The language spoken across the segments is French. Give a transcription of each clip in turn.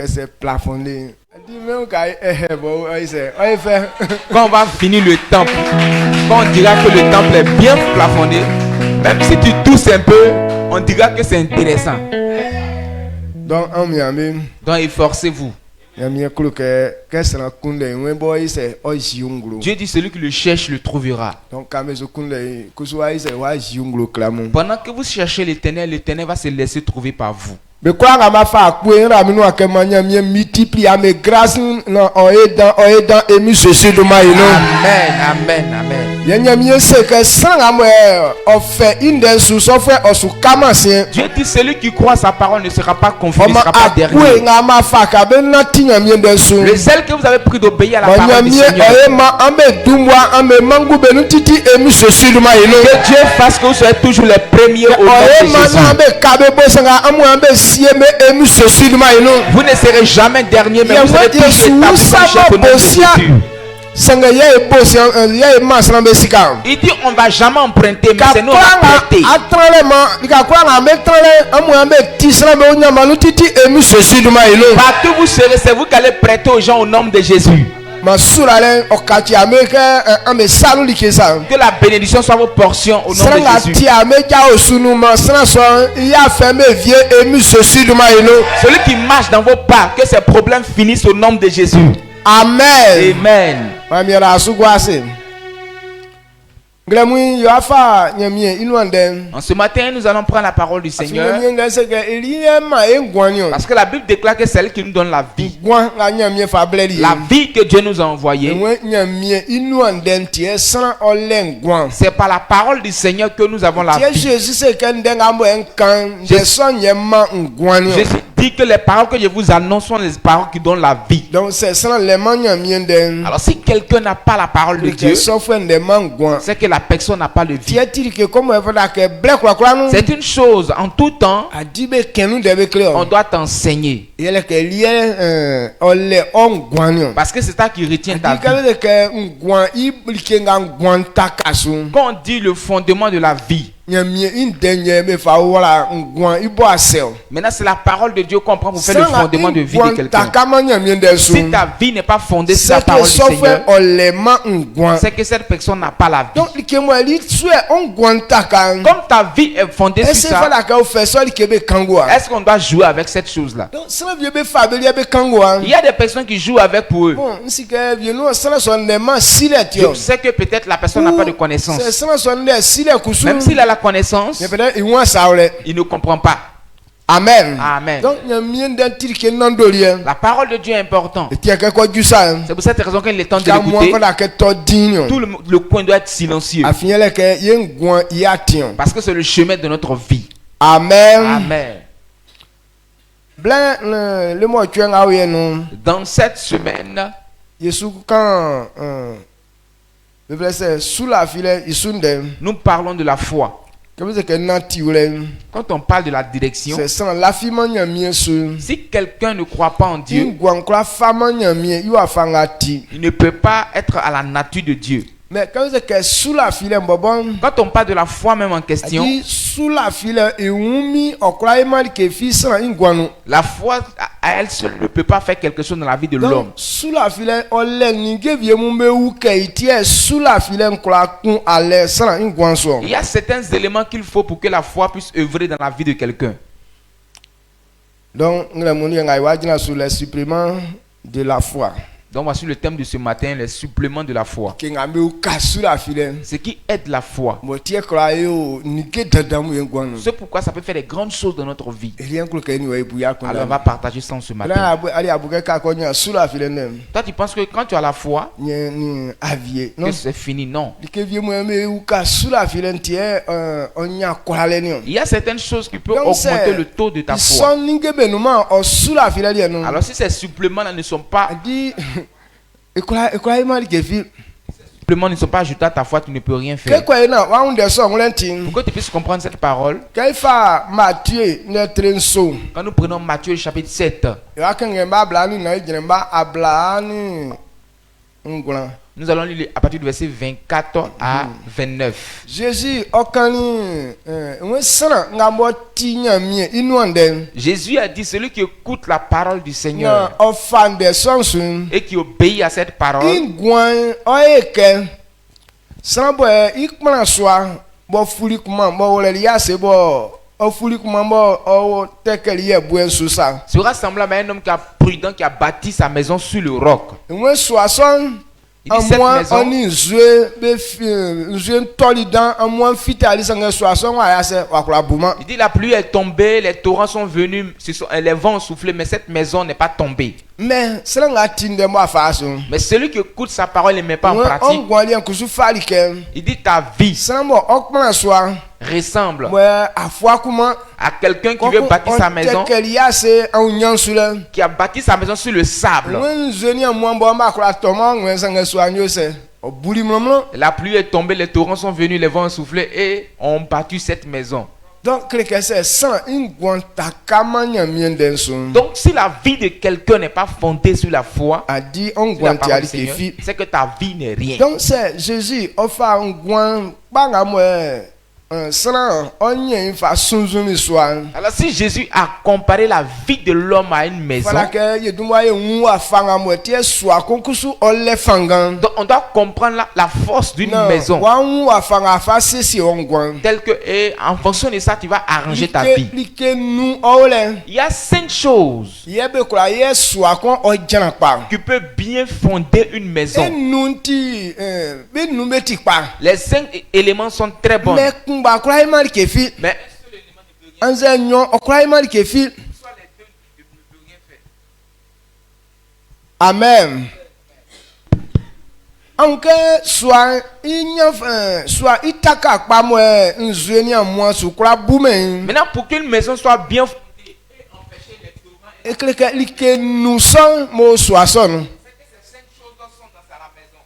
C'est plafonné. Quand on va finir le temple, quand on dira que le temple est bien plafonné, même si tu tousses un peu, on dira que c'est intéressant. Donc efforcez-vous. Dieu dit celui qui le cherche le trouvera. Pendant que vous cherchez l'Éternel, l'Éternel va se laisser trouver par vous. Mais quoi nga ma fa akwe nra mi no akemanya mi multiplie ame grâce no oedan emi Jésus do ma ino. Amen, amen, amen. Yenya mi se que sanga mo ofe inde su so fe osu kamasien. Dieu dit celui qui croit sa parole ne sera pas confus, ne sera pas dernier. Akwe nga ma fa ka be na tinya mi inde su. Le zèle que vous avez pris d'obéir à la parole du Seigneur. Que Dieu fasse que vous soyez toujours les premiers au nom de Jésus. Vous ne serez jamais dernier, mais vous serez plus établis au nom de Jésus. Il dit on va jamais emprunter, mais c'est nous qui allons prêter. Partout vous serez, c'est vous qui allez prêter aux gens au nom de Jésus. Que la bénédiction soit vos portions au nom de Jésus. Celui qui marche dans vos pas, que ses problèmes finissent au nom de Jésus. Amen. Amen. En ce matin, nous allons prendre la parole du Seigneur. Parce que la Bible déclare que c'est elle qui nous donne la vie. La vie que Dieu nous a envoyée. C'est par la parole du Seigneur que nous avons la vie. Jésus dit que les paroles que je vous annonce sont les paroles qui donnent la vie. Alors si quelqu'un n'a pas la parole de Dieu, c'est que la personne n'a pas le vie. C'est une chose, en tout temps, on doit t'enseigner. Parce que c'est ça qui retient ta vie. Quand on dit le fondement de la vie, maintenant c'est la parole de Dieu qu'on prend pour faire le fondement de vie de quelqu'un. Si ta vie n'est pas fondée sur la parole du Seigneur, c'est que cette personne n'a pas la vie. Comme ta vie est fondée sur ça, est-ce qu'on doit jouer avec cette chose-là? Il y a des personnes qui jouent avec pour eux. Je sais que peut-être la personne n'a pas de connaissance. Même s'il a la connaissance, il ne comprend pas. Amen. Amen. Donc, la parole de Dieu est importante. C'est pour cette raison qu'il est temps de l'écouter. Tout le coin doit être silencieux. Parce que c'est le chemin de notre vie. Amen. Amen. Dans cette semaine, nous parlons de la foi. Quand on parle de la direction, si quelqu'un ne croit pas en Dieu, il ne peut pas être à la nature de Dieu. Mais quand on parle de la foi même en question, la foi à elle seule ne peut pas faire quelque chose dans la vie de l'homme. Il y a certains éléments qu'il faut pour que la foi puisse œuvrer dans la vie de quelqu'un. Donc, nous allons sur les suppléments de la foi. Donc voici le thème de ce matin, les suppléments de la foi. Ce qui aide la foi. C'est pourquoi ça peut faire des grandes choses dans notre vie. Alors on va partager ça ce matin. Toi tu penses que quand tu as la foi, que c'est fini? Non. Il y a certaines choses qui peuvent augmenter le taux de ta foi. Alors si ces suppléments-là ne sont pas suppléments ne sont pas ajoutés à ta foi, tu ne peux rien faire. Pour que tu puisses comprendre cette parole, quand nous prenons Matthieu chapitre 7, nous allons lire à partir du verset 24 à 29. Jésus a dit, celui qui écoute la parole du Seigneur et qui obéit à cette parole, sera semblable à un homme prudent qui a bâti sa maison sur le roc. Il dit cette maison, il dit la pluie est tombée, les torrents sont venus, les vents ont soufflé, mais cette maison n'est pas tombée. Mais celui qui écoute sa parole et ne met pas en pratique, il dit ta vie ressemble à quelqu'un qui veut bâtir sa maison, qui a bâti sa maison sur le sable. La pluie est tombée, les torrents sont venus, les vents ont soufflé et ont battu cette maison. Donc si la vie de quelqu'un n'est pas fondée sur la foi, c'est que ta vie n'est rien. Donc c'est Jésus alors si Jésus a comparé la vie de l'homme à une maison, donc on doit comprendre la force d'une maison, telle que en fonction de ça tu vas arranger ta vie. Il y a 5 choses qui peuvent bien fonder une maison. Les 5 éléments sont très bons. Mais amen. Maintenant, pour qu'une maison soit bien fondée et empêcher les tourments, c'est que ces 5 choses sont dans la maison.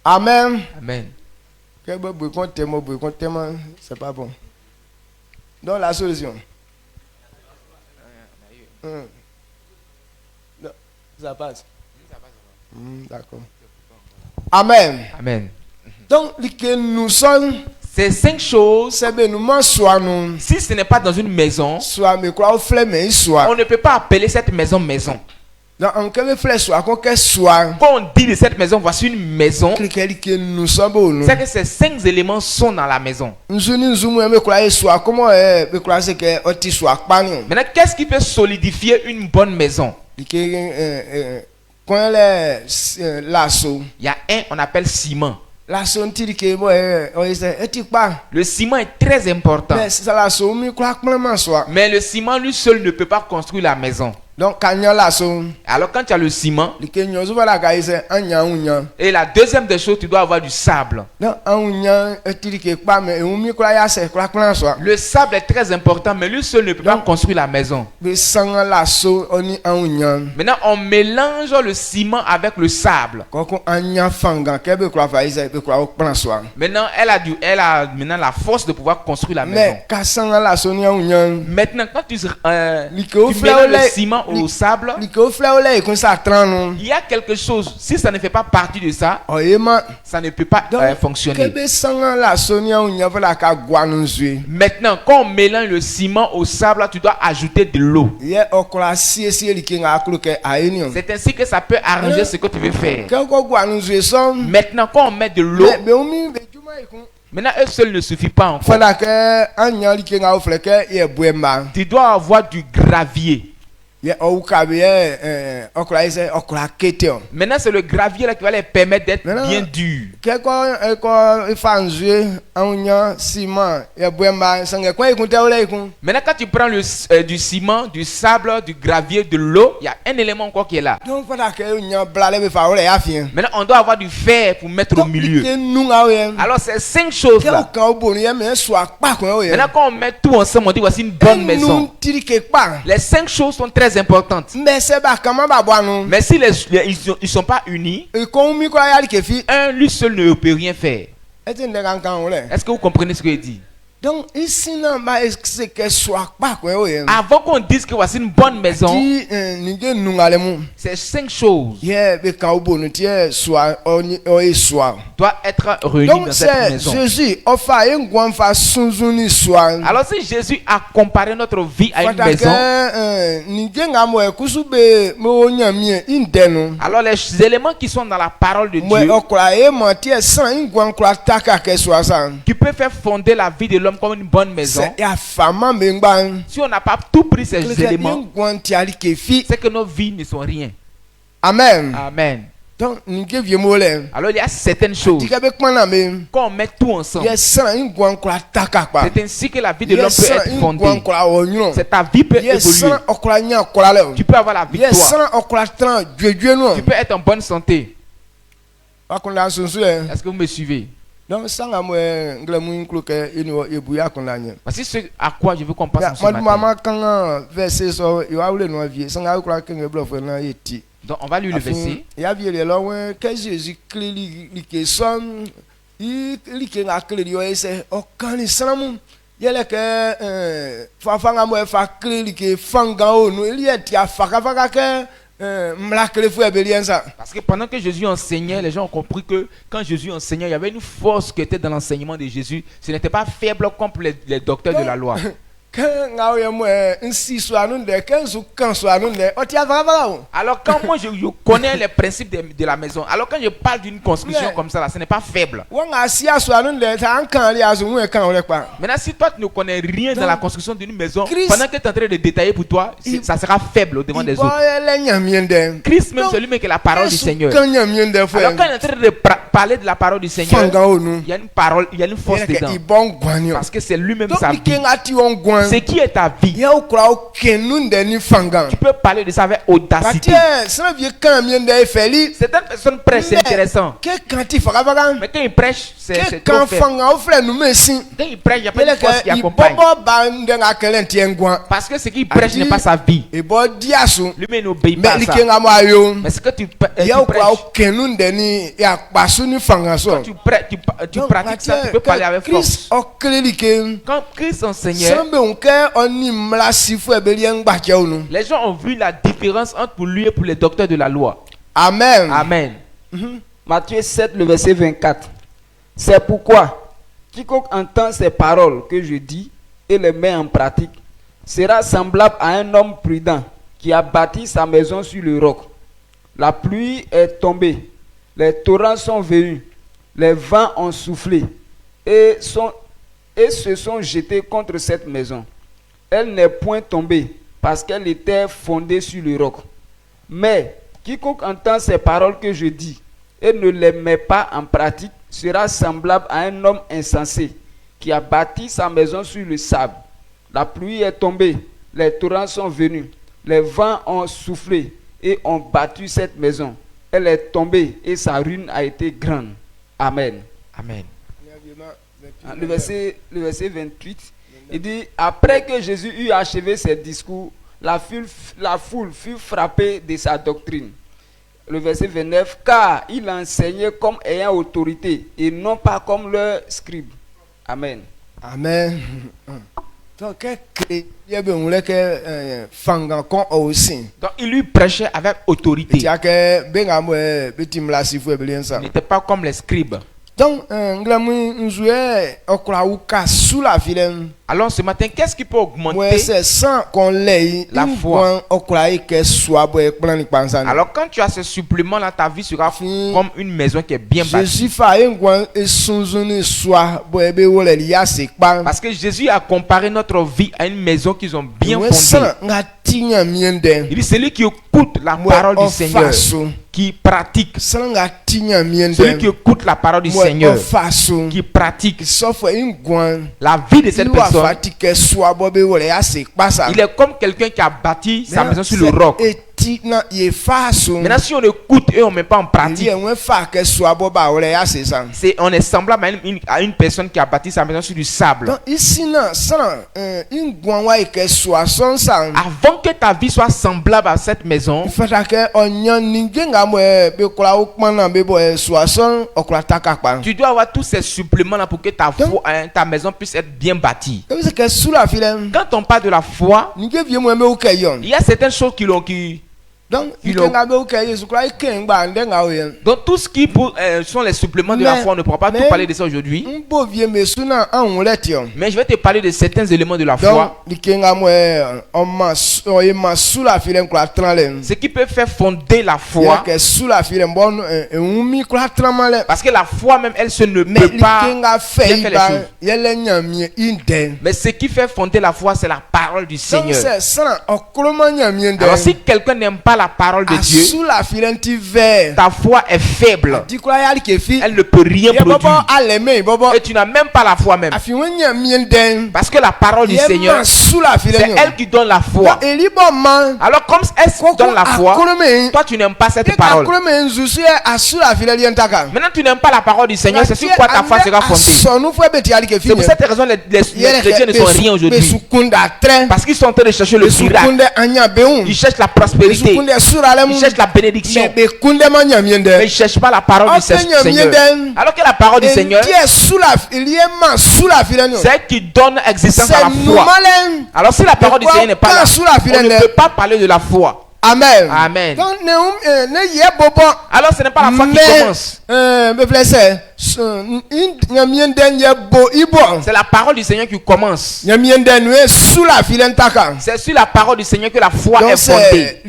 Amen. Amen. C'est pas bon. Donc la solution. Ça passe. D'accord. Amen. Amen. Donc nous sommes ces 5 choses, si ce n'est pas dans une maison, on ne peut pas appeler cette maison maison. Quand on dit de cette maison, voici une maison, c'est que ces 5 éléments sont dans la maison. Maintenant, qu'est-ce qui peut solidifier une bonne maison? Il y a on appelle ciment. Le ciment est très important. Mais le ciment lui seul ne peut pas construire la maison. Donc, alors quand tu as le ciment, et la deuxième des choses, tu dois avoir du sable. Le sable est très important, mais lui seul ne peut pas construire la maison. Maintenant, on mélange le ciment avec le sable. Maintenant, elle a maintenant la force de pouvoir construire la maison. Maintenant, quand tu mélanges le ciment au sable, il y a quelque chose. Si ça ne fait pas partie de ça, ça ne peut pas fonctionner. Maintenant, quand on mélange le ciment au sable, tu dois ajouter de l'eau. C'est ainsi que ça peut arranger ce que tu veux faire. Maintenant, quand on met de l'eau, Maintenant, eux seuls ne suffit pas encore. Tu dois avoir du gravier. Maintenant, c'est le gravier là qui va les permettre d'être bien durs. Maintenant, quand tu prends du ciment, du sable, du gravier, de l'eau, il y a un élément encore qui est là. Maintenant, on doit avoir du fer pour mettre au milieu. Alors, c'est 5 choses là. Maintenant, quand on met tout ensemble, on dit voici une bonne maison. Les 5 choses sont très importantes. Mais si ils sont pas unis, un lui seul ne peut rien faire. Est-ce que vous comprenez ce que il dit? Donc ici avant qu'on dise que voici une bonne maison, c'est 5 choses doit être réunies dans cette maison. Alors si Jésus a comparé notre vie à une maison, alors les éléments qui sont dans la parole de Dieu qui peut faire fonder la vie de l'homme comme une bonne maison, si on n'a pas tout pris ces éléments, c'est que nos vies ne sont rien. Amen. Amen. Donc, alors il y a certaines choses, quand on met tout ensemble, c'est ainsi que la vie de l'homme peut être fondée. C'est ta vie peut évoluer. Tu peux avoir la victoire. Tu peux être en bonne santé. Est-ce que vous me suivez? Donc, voici ce à quoi je veux qu'on passe ce matin. Donc on va lire le verset. Parce que pendant que Jésus enseignait, les gens ont compris que quand Jésus enseignait, il y avait une force qui était dans l'enseignement de Jésus. Ce n'était pas faible comme les docteurs de la loi. Alors quand moi je connais les principes de la maison, alors quand je parle d'une construction comme ça, là, ce n'est pas faible. Maintenant si toi tu ne connais rien dans la construction d'une maison, pendant que tu es en train de détailler pour toi, ça sera faible au devant des autres. Christ même c'est lui-même qui est la parole du Seigneur. Alors quand il est en train de parler de la parole du Seigneur, il y a une parole, il y a une force dedans. Parce que c'est lui-même sa vie. Ce qui est ta vie, tu peux parler de ça avec audacité. Certaines personnes prêchent, c'est intéressant. Mais quand ils prêchent, c'est trop faible. Quand ils prêchent, il n'y a pas de force qui accompagne. Parce que ce qu'il prêche n'est pas sa vie. Lui-même n'obéit pas à ça. Mais ce que tu prêches, quand tu pratiques ça, tu peux parler avec force. Quand Christ enseignait, les gens ont vu la différence entre lui et pour les docteurs de la loi. Amen. Amen. Matthieu 7, le verset 24. C'est pourquoi quiconque entend ces paroles que je dis et les met en pratique sera semblable à un homme prudent qui a bâti sa maison sur le roc. La pluie est tombée, les torrents sont venus, les vents ont soufflé et se sont jetés contre cette maison. Elle n'est point tombée parce qu'elle était fondée sur le roc. Mais quiconque entend ces paroles que je dis et ne les met pas en pratique sera semblable à un homme insensé qui a bâti sa maison sur le sable. La pluie est tombée, les torrents sont venus, les vents ont soufflé et ont battu cette maison. Elle est tombée et sa ruine a été grande. Amen. Amen. Le verset 28, il dit, après que Jésus eut achevé ses discours, la foule fut frappée de sa doctrine. Le verset 29, car il enseignait comme ayant autorité et non pas comme leur scribe. Amen. Amen. Donc il lui prêchait avec autorité. Il n'était pas comme les scribes. Donc, alors ce matin, qu'est-ce qui peut augmenter la foi? Alors quand tu as ce supplément là, ta vie sera comme une maison qui est bien bâtie. Parce que Jésus a comparé notre vie à une maison qu'ils ont bien fondée. Il dit celui qui écoute la parole du Seigneur, qui pratique, celui qui écoute la parole du Seigneur, qui pratique, la vie de cette personne, il est comme quelqu'un qui a bâti sa maison sur le roc. Maintenant, si on écoute et on ne met pas en pratique, on est semblable à une personne qui a bâti sa maison sur du sable. Avant que ta vie soit semblable à cette maison, tu dois avoir tous ces suppléments là pour que ta maison puisse être bien bâtie. Quand on parle de la foi, il y a certaines choses donc tout ce qui sont les suppléments de la foi, on ne pourra pas tout parler de ça aujourd'hui. Mais je vais te parler de certains éléments de la foi. Ce qui peut faire fonder la foi. Parce que la foi même, elle se ne peut pas bien faire les choses. Mais ce qui fait fonder la foi, c'est la parole du Seigneur. Alors si quelqu'un n'aime pas la parole de Dieu, ta foi est faible. Elle ne peut rien produire. Et tu n'as même pas la foi même. Parce que la parole du Seigneur, c'est elle qui donne la foi. Alors comme elle donne la foi, toi tu n'aimes pas cette parole. Maintenant tu n'aimes pas la parole du Seigneur, c'est sur quoi ta foi sera fondée. C'est pour cette raison les chrétiens ne sont rien aujourd'hui. Parce qu'ils sont en train de chercher le miracle. Ils cherchent la prospérité. Ils cherchent la bénédiction. Mais ils ne cherchent pas la parole du Seigneur. Alors que la parole du Seigneur, c'est elle qui donne existence à la foi. Alors si la parole du Seigneur n'est pas là, on ne peut pas parler de la foi. Amen. Amen. Alors ce n'est pas la foi qui commence. C'est la parole du Seigneur qui commence. C'est sur la parole du Seigneur que la foi est fondée.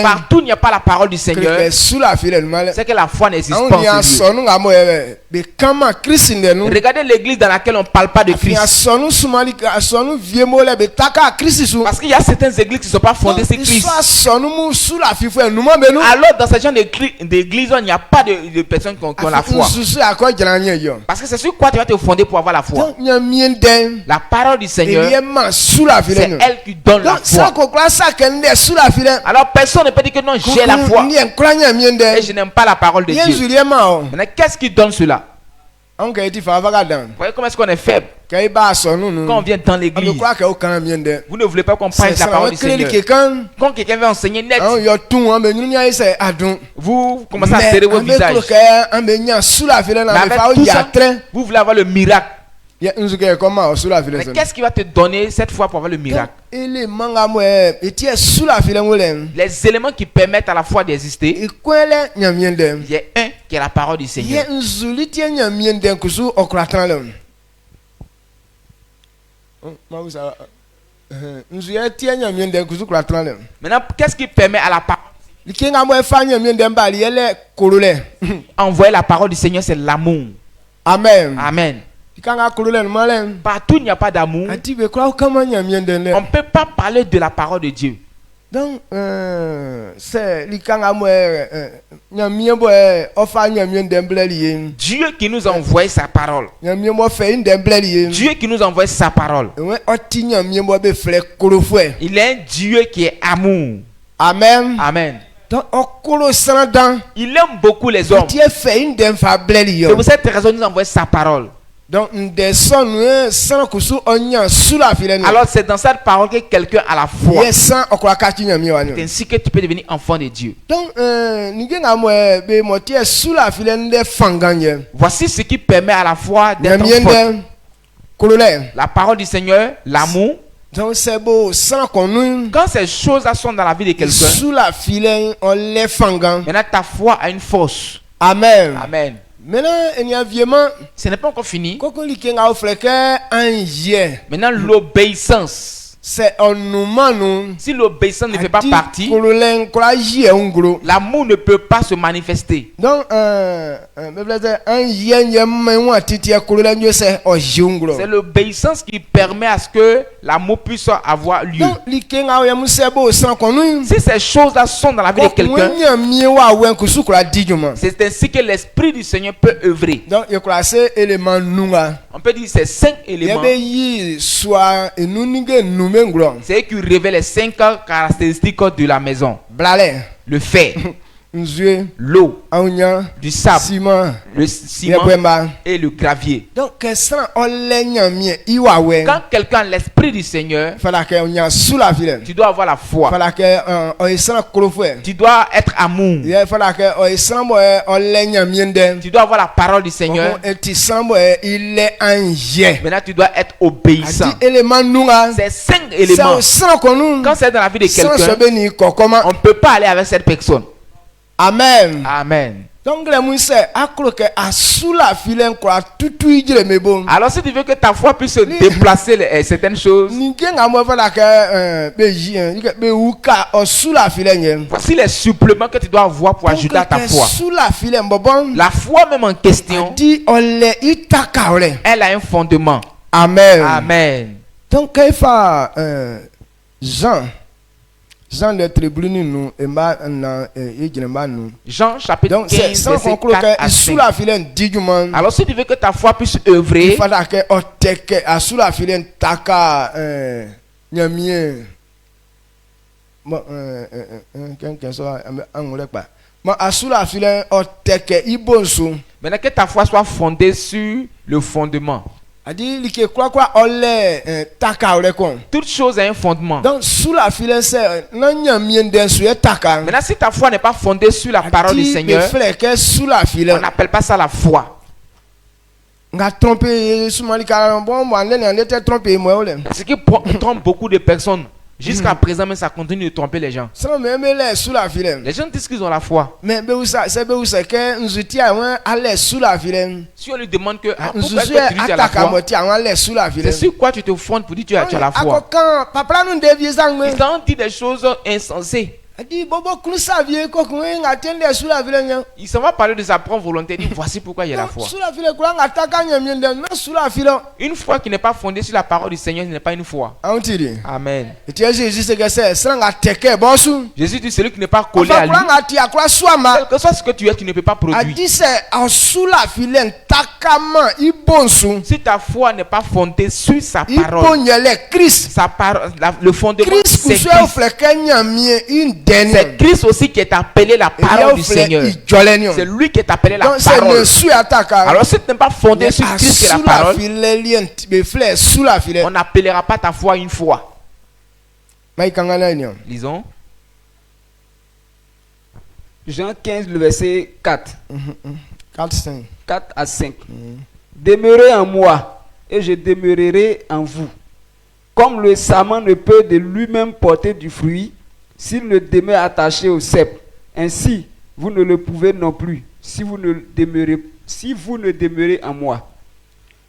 Partout il n'y a pas la parole du Seigneur, c'est que la foi n'existe pas en ce lieu. Regardez l'église dans laquelle on ne parle pas de Christ. Parce qu'il y a certaines églises qui ne sont pas fondées sur Christ. Alors dans ce genre d'église, il n'y a pas de personnes qui ont la foi. Parce que c'est sur quoi tu vas te fonder pour avoir la foi. La parole du Seigneur, c'est elle qui donne la foi. Alors personne ne peut dire que non, j'ai la foi et je n'aime pas la parole de Dieu. Maintenant, qu'est-ce qui donne cela? Vous voyez comment est-ce qu'on est faible? Quand on vient dans l'église, vous ne voulez pas qu'on prenne la parole du Seigneur. Quand quelqu'un veut enseigner net, vous commencez à serrer vos visages. Mais avec tout ça, vous voulez avoir le miracle. Mais qu'est-ce qui va te donner cette foi pour avoir le miracle? Les éléments qui permettent à la foi d'exister, il y a un qui est la parole du Seigneur. Maintenant, qu'est-ce qui permet à la parole? Envoyer la parole du Seigneur, c'est l'amour. Amen. Amen. Partout il n'y a pas d'amour, on ne peut pas parler de la parole de Dieu. Donc, Dieu qui nous a envoyé sa parole. Dieu qui nous a envoyé sa parole. Il est un Dieu qui est amour. Amen. Amen. Il aime beaucoup les hommes. C'est pour cette raison qu'il nous a envoyé sa parole. Donc, alors c'est dans cette parole que quelqu'un a la foi. C'est ainsi que tu peux devenir enfant de Dieu. Donc, voici ce qui permet à la foi d'être fort. La parole du Seigneur, l'amour. Quand ces choses-là sont dans la vie de quelqu'un, maintenant ta foi a une force. Amen. Amen. Ce n'est pas encore fini. Maintenant, l'obéissance. C'est un moment. Si l'obéissance ne fait pas partie, l'amour ne peut pas se manifester. Donc, c'est l'obéissance qui permet à ce que l'amour puisse avoir lieu. Si ces choses-là sont dans la vie de quelqu'un, c'est ainsi que l'Esprit du Seigneur peut œuvrer. Donc, on peut dire ces 5 éléments. C'est qui révèle les 5 caractéristiques de la maison. Le fer, l'eau, du sable, le ciment et le gravier. Donc, quand quelqu'un a l'Esprit du Seigneur, tu dois avoir la foi. Tu dois être amour. Tu dois avoir la parole du Seigneur. Maintenant, tu dois être obéissant. Ces 5 éléments, quand c'est dans la vie de quelqu'un, on ne peut pas aller avec cette personne. Amen. Amen. Donc, alors si tu veux que ta foi puisse déplacer certaines choses, voici les suppléments que tu dois avoir pour ajouter à ta foi. La foi même en question, elle a un fondement. Amen. Amen. Donc, Jean chapitre 15 verset 4 à 5. Alors si tu veux que ta foi puisse œuvrer, maintenant que ta foi soit fondée sur le fondement. Toute chose a un fondement. Donc, maintenant, si ta foi n'est pas fondée sur la parole du Seigneur, on n'appelle pas ça la foi. Ce qui trompe beaucoup de personnes. Jusqu'à présent, mais ça continue de tromper les gens. Les gens disent qu'ils ont la foi. Si on lui demande que pourquoi tu dis tu as la foi, c'est sur quoi tu te fondes pour dire tu as la foi. Ils t'ont dit des choses insensées. Il s'en va parler de sa propre volonté. Il dit voici pourquoi il y a la foi. Une foi qui n'est pas fondée sur la parole du Seigneur, ce n'est pas une foi. Amen. Jésus dit celui qui n'est pas collé à lui, quel que soit ce que tu es, tu ne peux pas produire. Si ta foi n'est pas fondée sur sa parole, le fondement c'est Christ. C'est Christ aussi qui est appelé la parole du Seigneur. C'est lui qui est appelé la parole. Alors si tu n'es pas fondé sur Christ qui est la parole, on n'appellera pas ta foi une foi. Lisons. Jean 15, le verset 4. 4 à 5. Demeurez en moi et je demeurerai en vous. Comme le sarment ne peut de lui-même porter du fruit s'il ne demeure attaché au cep, ainsi vous ne le pouvez non plus si vous ne demeurez en moi.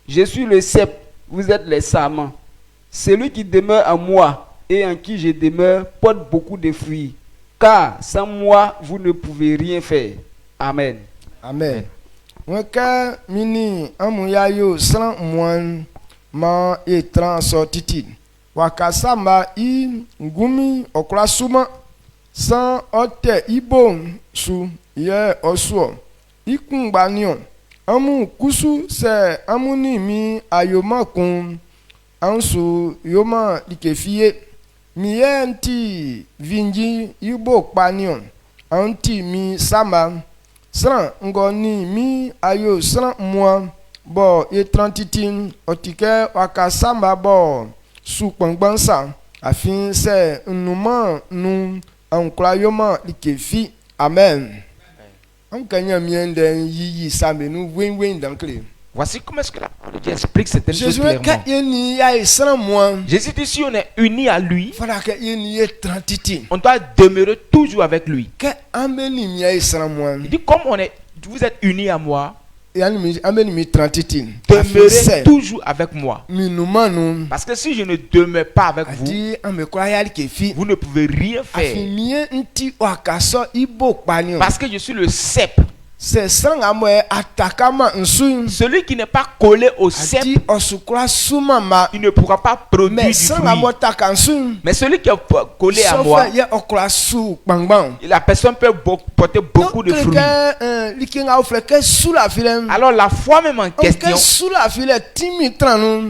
Je suis le cep, vous êtes les sarments. Celui qui demeure en moi et en qui je demeure porte beaucoup de fruits, car sans moi vous ne pouvez rien faire. Amen. Amen. Mini amuyayo sans moi ma etran sortiti. Wakasamba I ngumi okrasuma san ote ibo su ye osuo ikungbanion amu kusu se amuni mi ayoma kun ansu yoma likefie mi enti vinji ibo panion anti mi sama san ngoni mi ayo san moi bo etrantitin otike wakasamba bo Soupangbansa, afin c'est nous nous encroyons l'ikefi. Amen. Voici comment est-ce que la parole de Dieu explique cette chose clairement. Jésus dit si on est unis à lui, on doit demeurer toujours avec lui. Il dit comme vous êtes unis à moi, Demeurez toujours avec moi. Parce que si je ne demeure pas avec vous, vous ne pouvez rien faire. Parce que je suis le cep. Celui qui n'est pas collé au cep, il ne pourra pas produire du fruit. Mais celui qui est collé à moi, la personne peut porter beaucoup de fruits. Alors la foi même en question,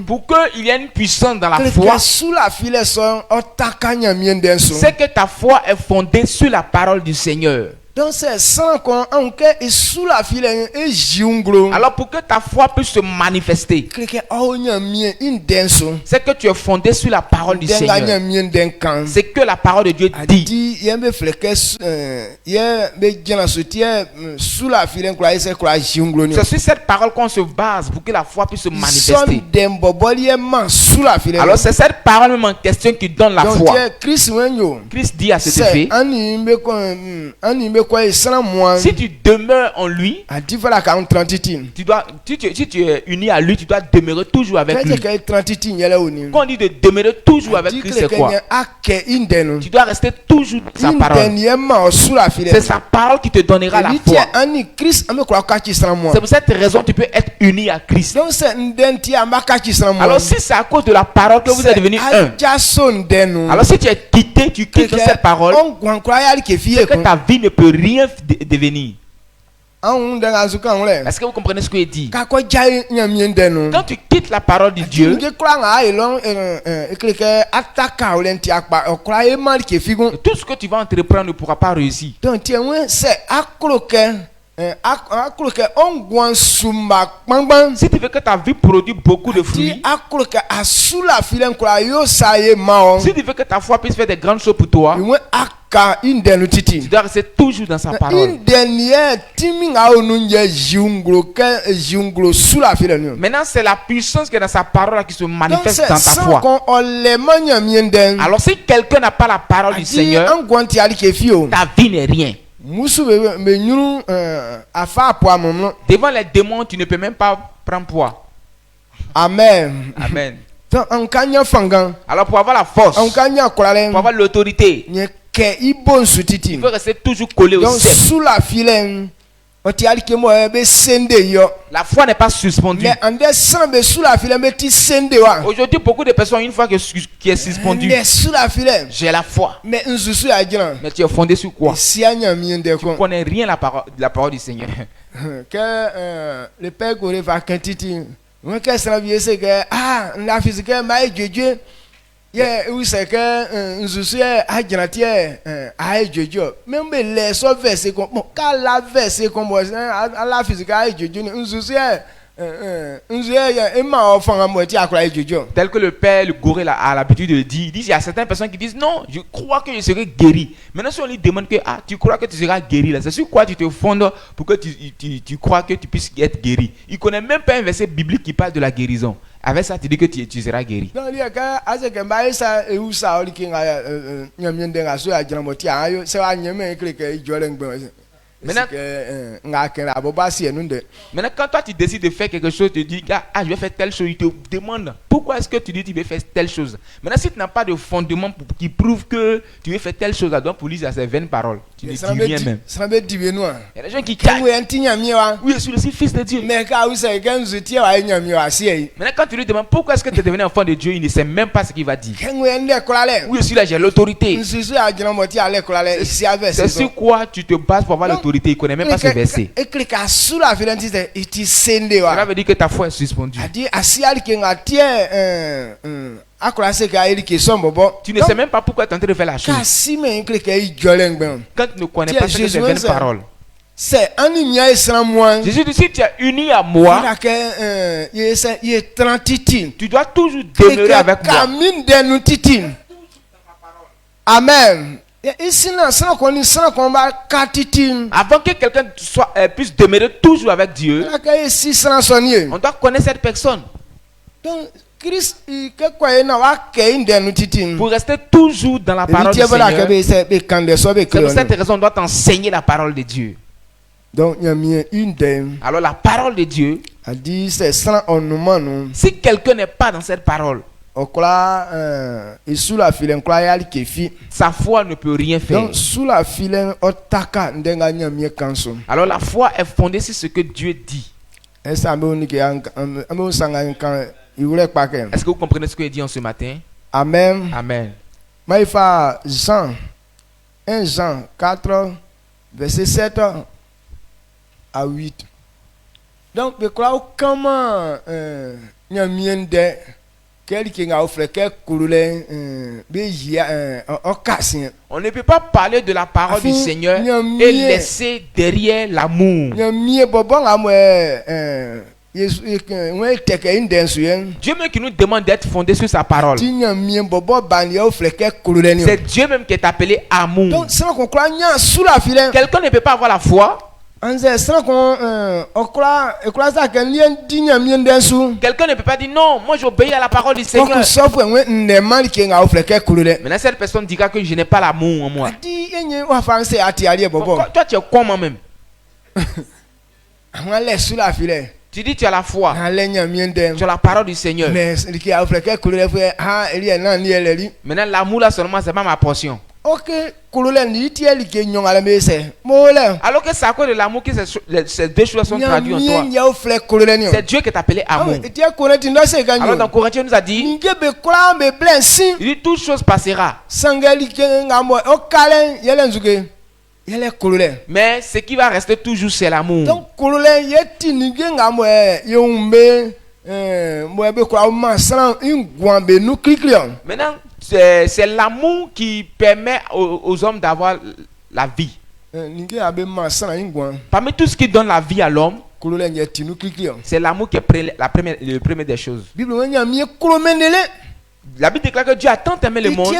pour qu'il y ait une puissance dans la foi, c'est que ta foi est fondée sur la parole du Seigneur. Donc c'est sans qu'on sous la file alors pour que ta foi puisse se manifester, c'est que tu es fondé sur la parole du Seigneur. C'est que la parole de Dieu dit. C'est sur cette parole qu'on se base pour que la foi puisse se manifester. Alors c'est cette parole même en question qui donne la foi. Christ dit à cet effet, si tu demeures en lui, si tu es uni à lui, tu dois demeurer toujours avec lui. Quand on dit de demeurer toujours avec lui, c'est quoi? Tu dois rester toujours dans sa parole. C'est sa parole qui te donnera la foi. C'est pour cette raison que tu peux être uni à Christ. Alors si c'est à cause de la parole que vous êtes devenus un, alors si tu es quitté, tu quittes cette parole, c'est que ta vie ne peut rien devenir. Est-ce que vous comprenez ce que il dit? Quand tu quittes la parole de Dieu, tout ce que tu vas entreprendre ne pourra pas réussir. Si tu veux que ta vie produise beaucoup de fruits, si tu veux que ta foi puisse faire des grandes choses pour toi, tu dois rester toujours dans sa parole. Maintenant, c'est la puissance qui est dans sa parole qui se manifeste dans ta foi. Alors, si quelqu'un n'a pas la parole du Seigneur, ta vie n'est rien. Devant les démons, tu ne peux même pas prendre poids. Amen. Amen. Alors, pour avoir la force, pour avoir l'autorité, il faut rester toujours collé au cep. La foi n'est pas suspendue. Aujourd'hui, beaucoup de personnes, une fois qui est suspendue, j'ai la foi. Mais tu es fondé sur quoi? Tu ne connais rien la parole du Seigneur. Le père Goré va c'est que même les versets comme la verset comme la physique tel que le père Goré a l'habitude de dire, il y a certaines personnes qui disent non, je crois que je serai guéri. Maintenant si on lui demande que tu crois que tu seras guéri là, c'est sur quoi tu te fondes pour que tu crois que tu puisses être guéri? Il connaît même pas un verset biblique qui parle de la guérison. Avec ça tu dis que tu seras guéri. Maintenant, quand toi tu décides de faire quelque chose, tu dis je vais faire telle chose, il te demande pourquoi est-ce que tu dis que tu veux faire telle chose. Maintenant, si tu n'as pas de fondement qui prouve que tu veux faire telle chose, donc pour lui, c'est ces vaines paroles. Tu ne dis rien même. Il y a des gens qui crient. Oui, je suis le fils de Dieu. Maintenant, quand tu lui demandes pourquoi est-ce que tu es devenu enfant de Dieu, il ne sait même pas ce qu'il va dire. Oui, je suis là, j'ai l'autorité. C'est sur quoi tu te bases pour avoir l'autorité? Il ne connaît même pas ce verset. Cela veut dire que ta foi est suspendue. Tu ne sais même pas pourquoi tu es en train de faire la chose. Quand tu ne connais pas ce que c'est une parole. C'est Jésus dit, si tu es uni à moi, tu dois toujours demeurer avec moi. Amen. Avant que quelqu'un puisse demeurer toujours avec Dieu, on doit connaître cette personne. Pour rester toujours dans la parole du Seigneur, c'est pour cette raison on doit t'enseigner la parole de Dieu. Donc alors la parole de Dieu, a dit c'est sans ornement nous. Si quelqu'un n'est pas dans cette parole, sa foi ne peut rien faire. Alors la foi est fondée sur ce que Dieu dit. Est-ce que vous comprenez ce que je dis en ce matin? Amen. Amen. Jean 1 Jean 4 verset 7 à 8. Donc je crois comment on ne peut pas parler de la parole du Seigneur et laisser derrière l'amour. Dieu même qui nous demande d'être fondé sur sa parole. C'est Dieu même qui est appelé amour. Quelqu'un ne peut pas avoir la foi. Quelqu'un ne peut pas dire non, moi j'obéis à la parole du Seigneur. Maintenant cette personne dira que je n'ai pas l'amour en moi. Toi tu es quoi moi-même? Tu dis tu as la foi. Tu as la parole du Seigneur. Maintenant l'amour là seulement c'est pas ma portion. Ok. Alors que c'est à cause de l'amour que ces deux choses sont traduites en toi. C'est Dieu qui est appelé amour. Alors dans Corinthiens nous a dit, il dit toute chose passera. Mais ce qui va rester toujours c'est l'amour. Maintenant c'est l'amour qui permet aux hommes d'avoir la vie. Parmi tout ce qui donne la vie à l'homme, c'est l'amour qui est le premier des choses. La Bible déclare que Dieu a tant aimé le monde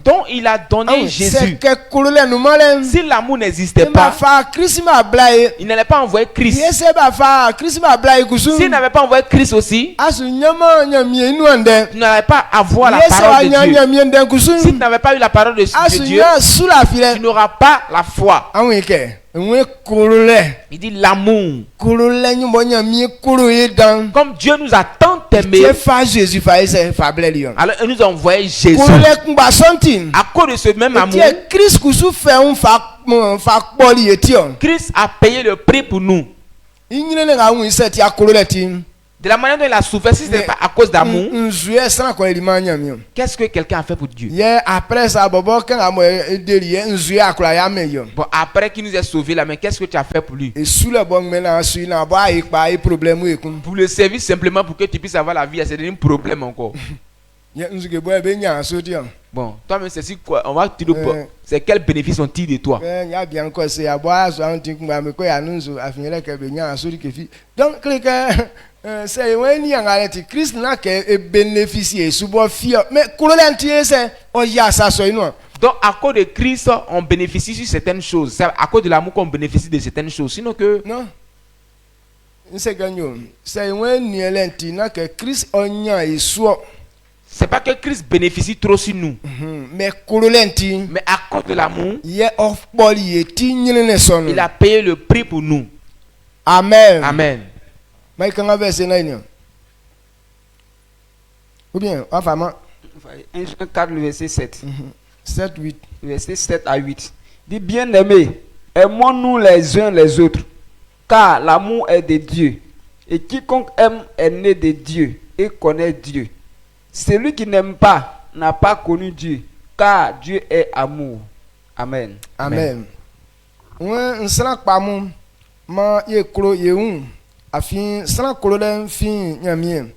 dont il a donné Jésus. Si l'amour n'existait pas, il n'allait pas envoyer Christ. S'il n'avait pas envoyé Christ aussi, tu n'allais pas avoir la parole de Dieu. Si tu n'avais pas eu la parole de Dieu, tu n'auras pas la foi. Il dit l'amour. Comme Dieu nous a tant aimé, alors il nous a envoyé Jésus. À cause de ce même amour, Christ a payé le prix pour nous. De la manière dont il a souffert, si ce n'est pas à cause d'amour, qu'est-ce que quelqu'un a fait pour Dieu? Bon, après qu'il nous ait sauvés là, mais qu'est-ce que tu as fait pour lui? Pour le servir simplement pour que tu puisses avoir la vie, c'est un problème encore. Bon, toi-même, c'est quoi? On va te dire, c'est quel bénéfice on tire de toi? Donc, Christ n'a que bénéficié mais donc à cause de Christ on bénéficie sur certaines choses. C'est à cause de l'amour qu'on bénéficie de certaines choses. Sinon que non, c'est pas que Christ bénéficie trop sur nous, mais à cause de l'amour, il a payé le prix pour nous. Amen. Amen. Ou bien, enfin, 1 Jean 4, verset 7. 7, 8. Verset 7 à 8. Dit bien-aimés, aimons-nous les uns les autres, car l'amour est de Dieu. Et quiconque aime est né de Dieu et connaît Dieu. Celui qui n'aime pas n'a pas connu Dieu, car Dieu est amour. Amen. Amen. On sera pas mon ma ye klo ye un afin sera klo fin nyamie.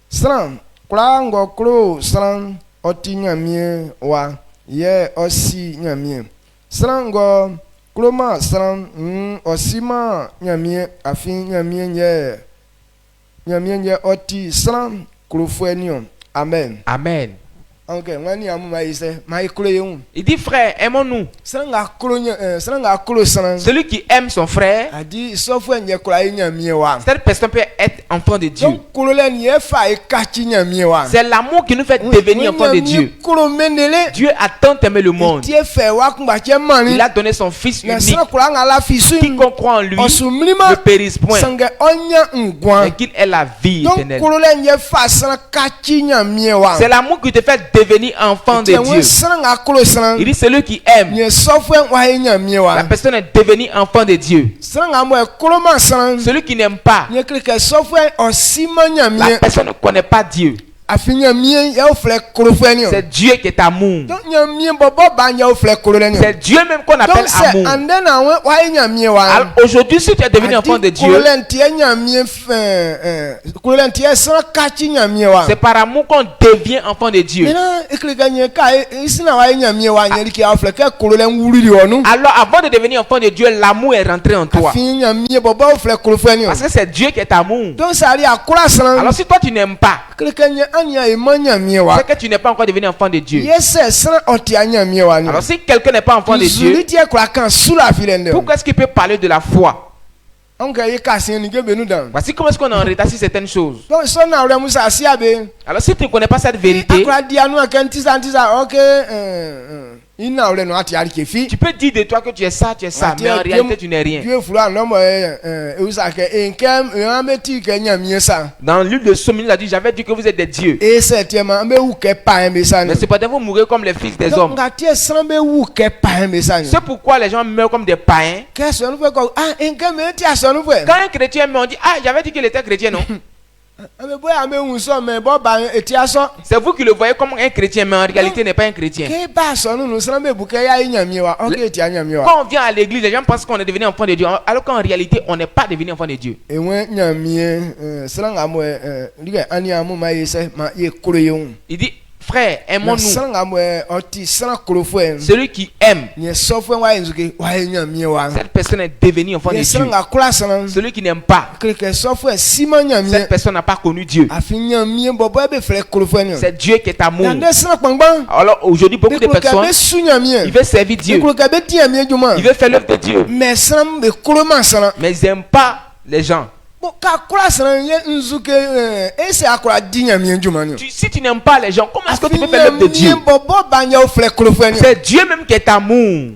Sera kla ngo klo sera oti nyamie wa ye osi nyamie. Sera ngo klo ma sera osi ma nyamie afin nyamie ye oti sera klo fuenion. Amen. Amen. Il dit frère, aimons-nous. Celui qui aime son frère, cette personne peut être enfant de Dieu. C'est l'amour qui nous fait devenir enfant de Dieu. Dieu a tant aimé le monde. Il a donné son fils unique. Quiconque croit en lui ne périsse point, mais qu'il ait la vie éternelle. C'est l'amour qui te fait devenir enfant de Dieu. Il dit celui qui aime, la personne est devenue enfant de Dieu. Celui qui n'aime pas, la personne ne connaît pas Dieu. C'est Dieu qui est amour. C'est Dieu même qu'on appelle amour. Alors aujourd'hui, si tu es devenu enfant de Dieu, c'est par amour qu'on devient enfant de Dieu. Alors avant de devenir enfant de Dieu, l'amour est rentré en toi. Parce que c'est Dieu qui est amour. Alors si toi tu n'aimes pas, c'est que tu n'es pas encore devenu enfant de Dieu. Alors si quelqu'un n'est pas enfant de Dieu, pourquoi est-ce qu'il peut parler de la foi? Voici comment est-ce qu'on est en retard sur certaines choses. Alors si tu ne connais pas cette vérité, tu peux dire de toi que tu es ça, mais en réalité tu n'es rien. Dans le livre de Somme, il a dit, j'avais dit que vous êtes des dieux. Mais cependant vous mourrez comme les fils des hommes. C'est pourquoi les gens meurent comme des païens. Quand un chrétien meurt, on dit, ah, j'avais dit qu'il était chrétien, non? C'est vous qui le voyez comme un chrétien, mais en réalité n'est pas un chrétien. Quand on vient à l'église, les gens pensent qu'on est devenu enfant de Dieu, alors qu'en réalité on n'est pas devenu enfant de Dieu. Il dit, frère, aimons-nous. Celui qui aime, cette personne est devenue enfant de Dieu. Celui qui n'aime pas, cette personne n'a pas connu Dieu. C'est Dieu qui est amour. Alors aujourd'hui, beaucoup de personnes, ils veulent servir Dieu, ils veulent faire l'œuvre de Dieu, mais ils n'aiment pas les gens. Si tu n'aimes pas les gens, comment est-ce que tu peux faire l'œuvre de Dieu? C'est Dieu même qui est amour.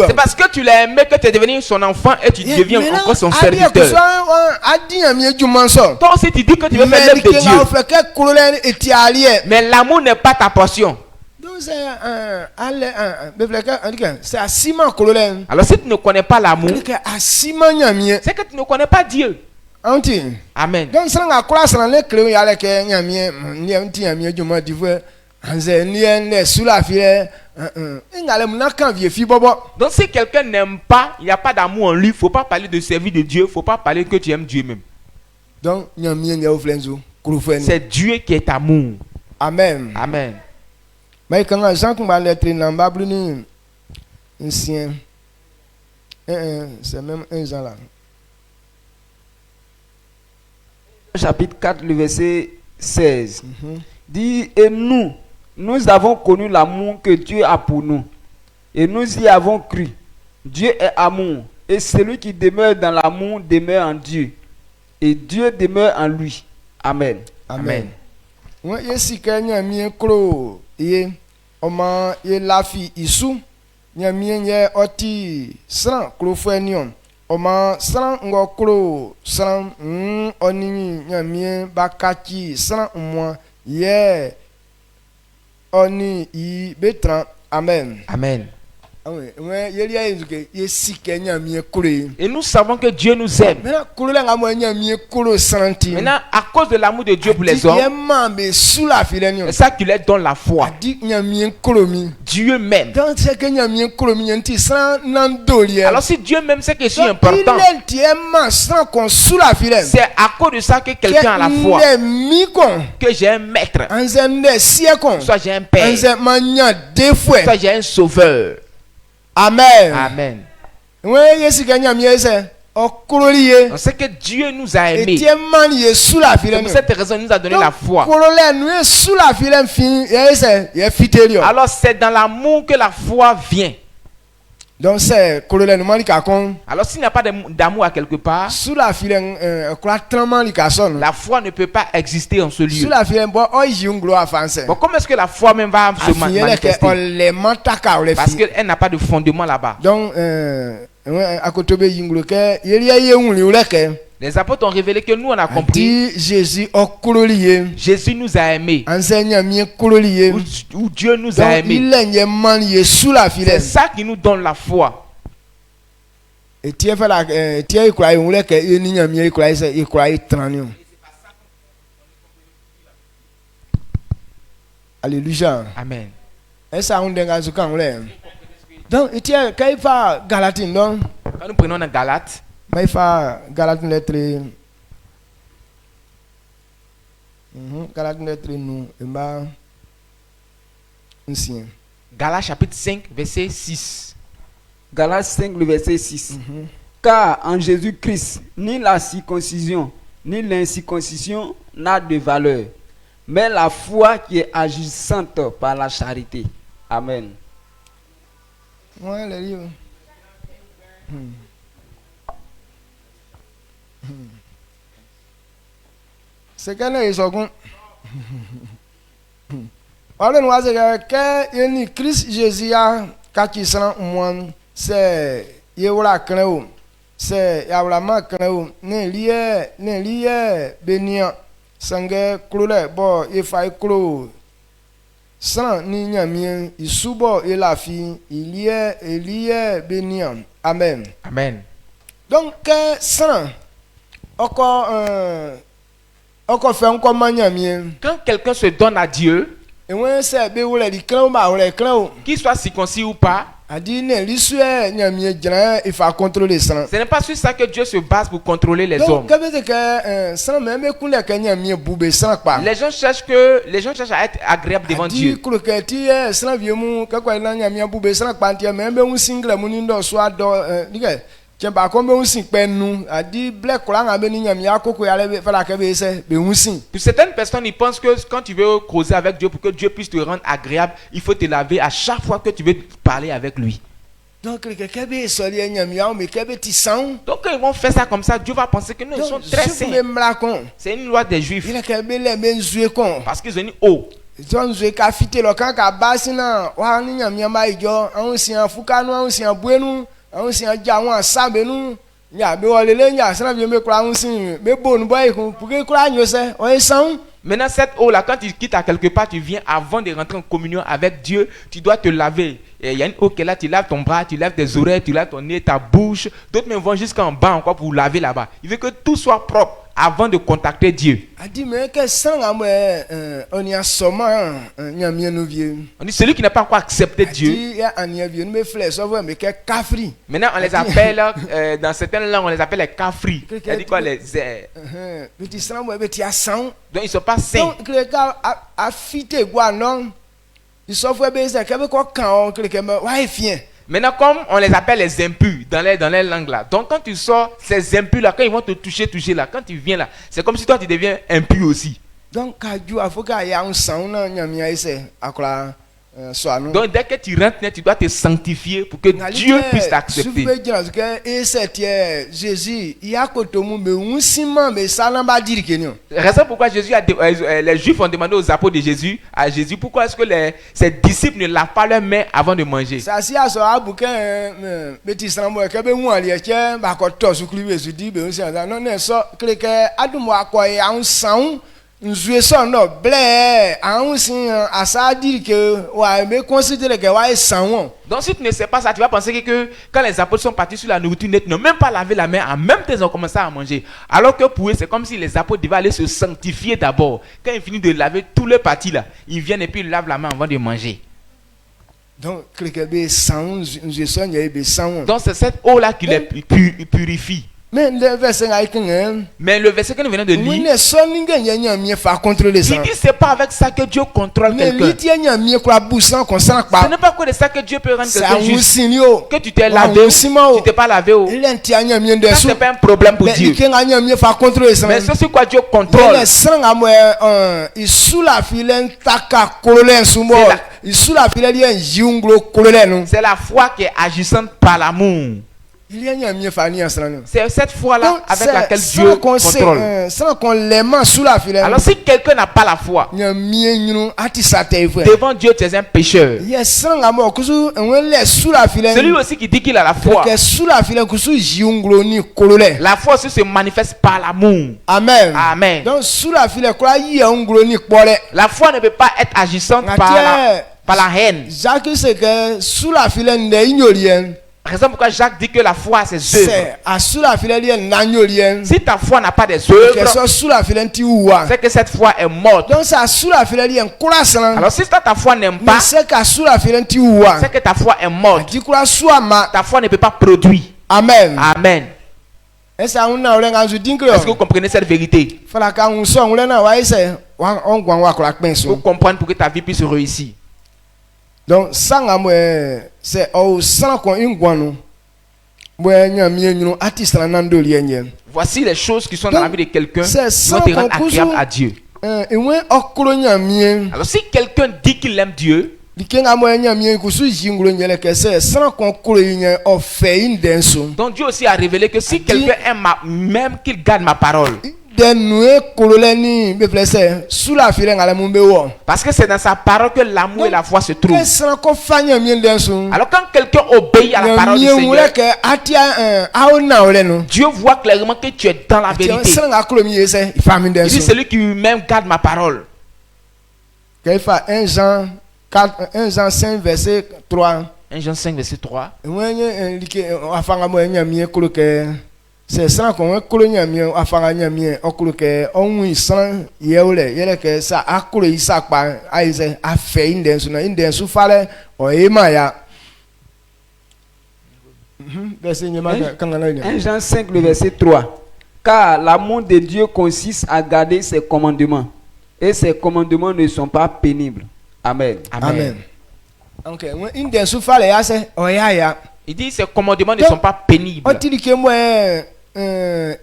C'est parce que tu l'as aimé que tu es devenu son enfant et tu deviens encore son serviteur. Toi aussi tu dis que tu veux faire l'œuvre de Dieu, mais l'amour n'est pas ta portion. Alors si tu ne connais pas l'amour, c'est que tu ne connais pas Dieu. Amen. Donc si quelqu'un n'aime pas, il n'y a pas d'amour en lui, il ne faut pas parler de servir de Dieu, il ne faut pas parler que tu aimes Dieu même. C'est Dieu qui est amour. Amen. Amen. Mais quand Jean combat lettre dans Bible ni ancien c'est même un Jean là. Chapitre 4 le verset 16. Dit et nous avons connu l'amour que Dieu a pour nous et nous y avons cru. Dieu est amour et celui qui demeure dans l'amour demeure en Dieu et Dieu demeure en lui. Amen. Amen. Moi yesi kanya mi kro ye oma ye lafi isu nyamie ye oti sran krofenium oma sran ngo kro sran oni nyamie bakaki sran mo ye oni i betran. Amen. Amen. Et nous savons que Dieu nous aime. Maintenant, à cause de l'amour de Dieu pour les hommes, c'est ça qui leur donne la foi. Dieu m'aime. Alors si Dieu m'aime, c'est que je suis important. C'est à cause de ça que quelqu'un a la foi, que j'ai un maître, soit j'ai un père, soit j'ai un sauveur. Amen. Amen. Oui, yes, On sait que Dieu nous a aimés. C'est pour cette raison qu'il nous a donné la foi. Alors c'est dans l'amour que la foi vient. Donc c'est alors s'il n'y a pas d'amour à quelque part, la foi ne peut pas exister en ce lieu. Bon, comment est-ce que la foi même va se manifester? Parce qu'elle n'a pas de fondement là-bas. Donc les apôtres ont révélé que nous on a compris. Jésus nous a aimés. Où Dieu nous a aimés. C'est ça qui nous donne la foi. Alléluia. Amen. Donc, quand nous prenons dans Galates, Galates chapitre 5, verset 6. Galates 5, le verset 6. Car en Jésus-Christ, ni la circoncision, ni l'incirconcision n'a de valeur, mais la foi qui est agissante par la charité. Amen. Ouais, les livres. C'est qu'elle est second. Alors nous avons que Christ Jésus a qui sera moi c'est yewla kneu c'est yawla kneu ne lié benia sangue clole bo ifai clo sans ni nyamien isubo elafi ilie benia. Amen. Amen. Donc sans encore fait encore nyamien. Quand quelqu'un se donne à Dieu, qu'il soit circoncis ou pas, ce n'est pas sur ça que Dieu se base pour contrôler les hommes. Les gens cherchent à être agréables devant Dieu. Pour certaines personnes, ils pensent que quand tu veux causer avec Dieu, pour que Dieu puisse te rendre agréable, il faut te laver à chaque fois que tu veux parler avec lui. Donc quand ils vont faire ça comme ça, Dieu va penser que nous ils sont très saints. C'est une loi des Juifs. Parce qu'ils ont dit oh. Maintenant cette eau là, quand tu quittes à quelque part, tu viens avant de rentrer en communion avec Dieu, tu dois te laver. Il y a une eau qui est là, tu laves ton bras, tu laves tes oreilles, tu laves ton nez, ta bouche. D'autres même vont jusqu'en bas encore pour laver là-bas. Il veut que tout soit propre avant de contacter Dieu. On dit celui qui n'a pas encore accepté Dieu. Maintenant on les appelle, dans certaines langues on les appelle les kafri. C'est-à-dire quoi les... Donc ils ne sont pas saints. Maintenant, comme on les appelle les impurs dans les langues là. Donc quand tu sors, ces impurs là, quand ils vont te toucher là, quand tu viens là, c'est comme si toi tu deviens impur aussi. Donc dès que tu rentres, tu dois te sanctifier pour que Dieu puisse t'accepter. Raison pourquoi Jésus les Juifs ont demandé aux apôtres de Jésus, pourquoi est-ce que ses disciples ne lavent pas leurs mains avant de manger? Donc si tu ne sais pas ça, tu vas penser que quand les apôtres sont partis sur la nourriture, ils n'ont même pas lavé la main, en même temps ils ont commencé à manger. Alors que pour eux, c'est comme si les apôtres devaient aller se sanctifier d'abord. Quand ils finissent de laver tous les parties là, ils viennent et puis ils lavent la main avant de manger. Donc c'est cette eau là qui les purifie. Mais le verset que nous venons de lire, il dit c'est pas avec ça que Dieu contrôle quelqu'un. Ce n'est pas que de ça que Dieu peut rendre quelqu'un juste. Que tu t'es lavé, tu t'es pas lavé. Ça c'est pas un problème pour Dieu. Mais c'est sur quoi Dieu contrôle. C'est la foi qui est agissante par l'amour. C'est cette foi-là avec laquelle Dieu contrôle. Alors si quelqu'un n'a pas la foi, devant Dieu tu es un pécheur. Celui aussi qui dit qu'il a la foi, la foi aussi se manifeste par l'amour. Amen. Amen. Donc la foi ne peut pas être agissante par la haine. Raison pourquoi Jacques dit que la foi a ses œuvres. Si ta foi n'a pas des œuvres, c'est que cette foi est morte. Alors si ta foi n'aime pas, c'est que ta foi est morte. Ta foi ne peut pas produire. Amen. Amen. Est-ce que vous comprenez cette vérité? Pour comprendre pour que ta vie puisse réussir. Donc, c'est voici les choses qui sont dans la vie de quelqu'un qui vont te rendre agréable à Dieu. Alors, si quelqu'un dit qu'il aime Dieu, donc Dieu aussi a révélé que si quelqu'un aime même qu'il garde ma parole. Parce que c'est dans sa parole que l'amour et la foi se trouvent. Alors quand quelqu'un obéit à la parole du Seigneur, Dieu voit clairement que tu es dans la vérité. Il dit celui qui même garde ma parole. 1 Jean 5 verset 3. 1 Jean 5 verset 3. C'est ça qu'on a colonia mien afara mien okuluke onwi san yele ke sa akolo isakpa aize afe inden su fale o emaya. Verset 1 Jean 5 le verset 3. Car l'amour de Dieu consiste à garder ses commandements et ses commandements ne sont pas pénibles. Amen. Amen. OK, inden su fale ya se o ya. Il dit ces commandements ne sont pas pénibles. C'est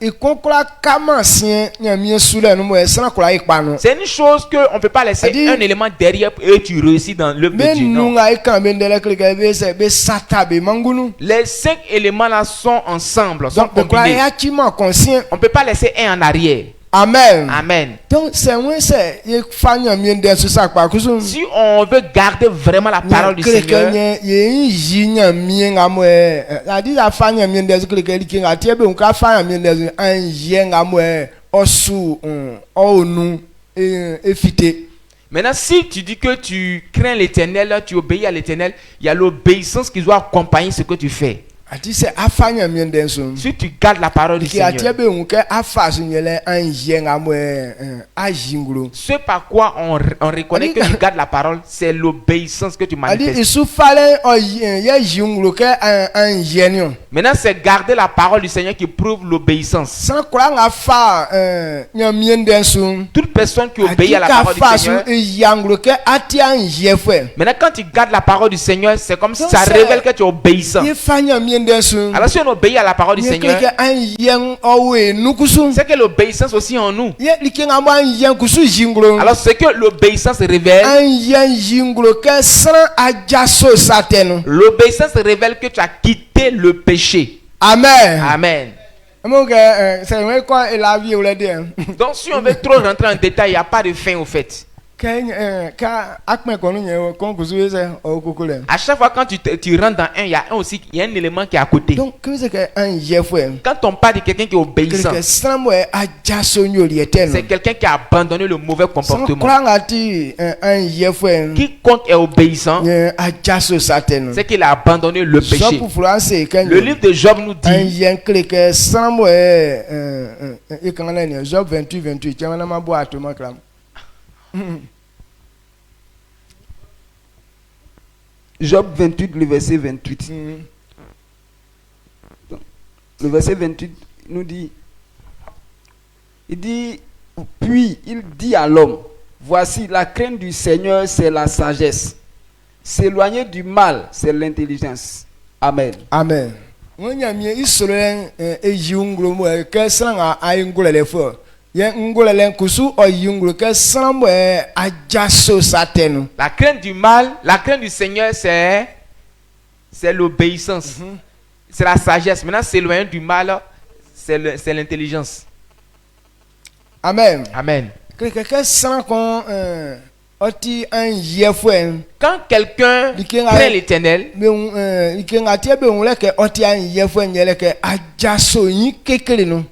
une chose que on ne peut pas laisser un élément derrière et tu réussis dans l'œuvre de Dieu. Les 5 éléments là sont ensemble, sont combinés. On ne peut pas laisser un en arrière. Amen. Amen. Donc si on veut garder vraiment la parole du Seigneur, maintenant si tu dis que tu crains l'Éternel, tu obéis à l'Éternel, il y a l'obéissance qui doit accompagner ce que tu fais. Si tu gardes la parole du Seigneur, ce par quoi on reconnaît que tu gardes la parole, c'est l'obéissance que tu manifestes. Maintenant, c'est garder la parole du Seigneur qui prouve l'obéissance. Toute personne qui obéit à la parole du Seigneur, maintenant quand tu gardes la parole du Seigneur, c'est comme si ça révèle que tu es obéissant. Alors si on obéit à la parole du Seigneur, c'est que l'obéissance aussi en nous. Alors c'est que l'obéissance révèle, l'obéissance révèle que tu as quitté le péché. Amen. Amen. Donc si on veut trop rentrer en détail, il n'y a pas de fin au fait. À chaque fois quand tu rentres dans un, il y a un aussi, il y a un élément qui est à côté. Donc, quand on parle de quelqu'un qui est obéissant, c'est quelqu'un qui a abandonné le mauvais comportement. Quiconque est obéissant, c'est qu'il a abandonné le péché. Le livre de Job nous dit, Job 28. Job 28, le verset 28. Le verset 28, nous dit, puis il dit à l'homme, voici la crainte du Seigneur, c'est la sagesse. S'éloigner du mal, c'est l'intelligence. Amen. Amen. La crainte du mal, la crainte du Seigneur, c'est l'obéissance. C'est la sagesse. Maintenant, s'éloigner du mal, c'est l'intelligence. Amen. Amen. Quand quelqu'un craint l'Éternel,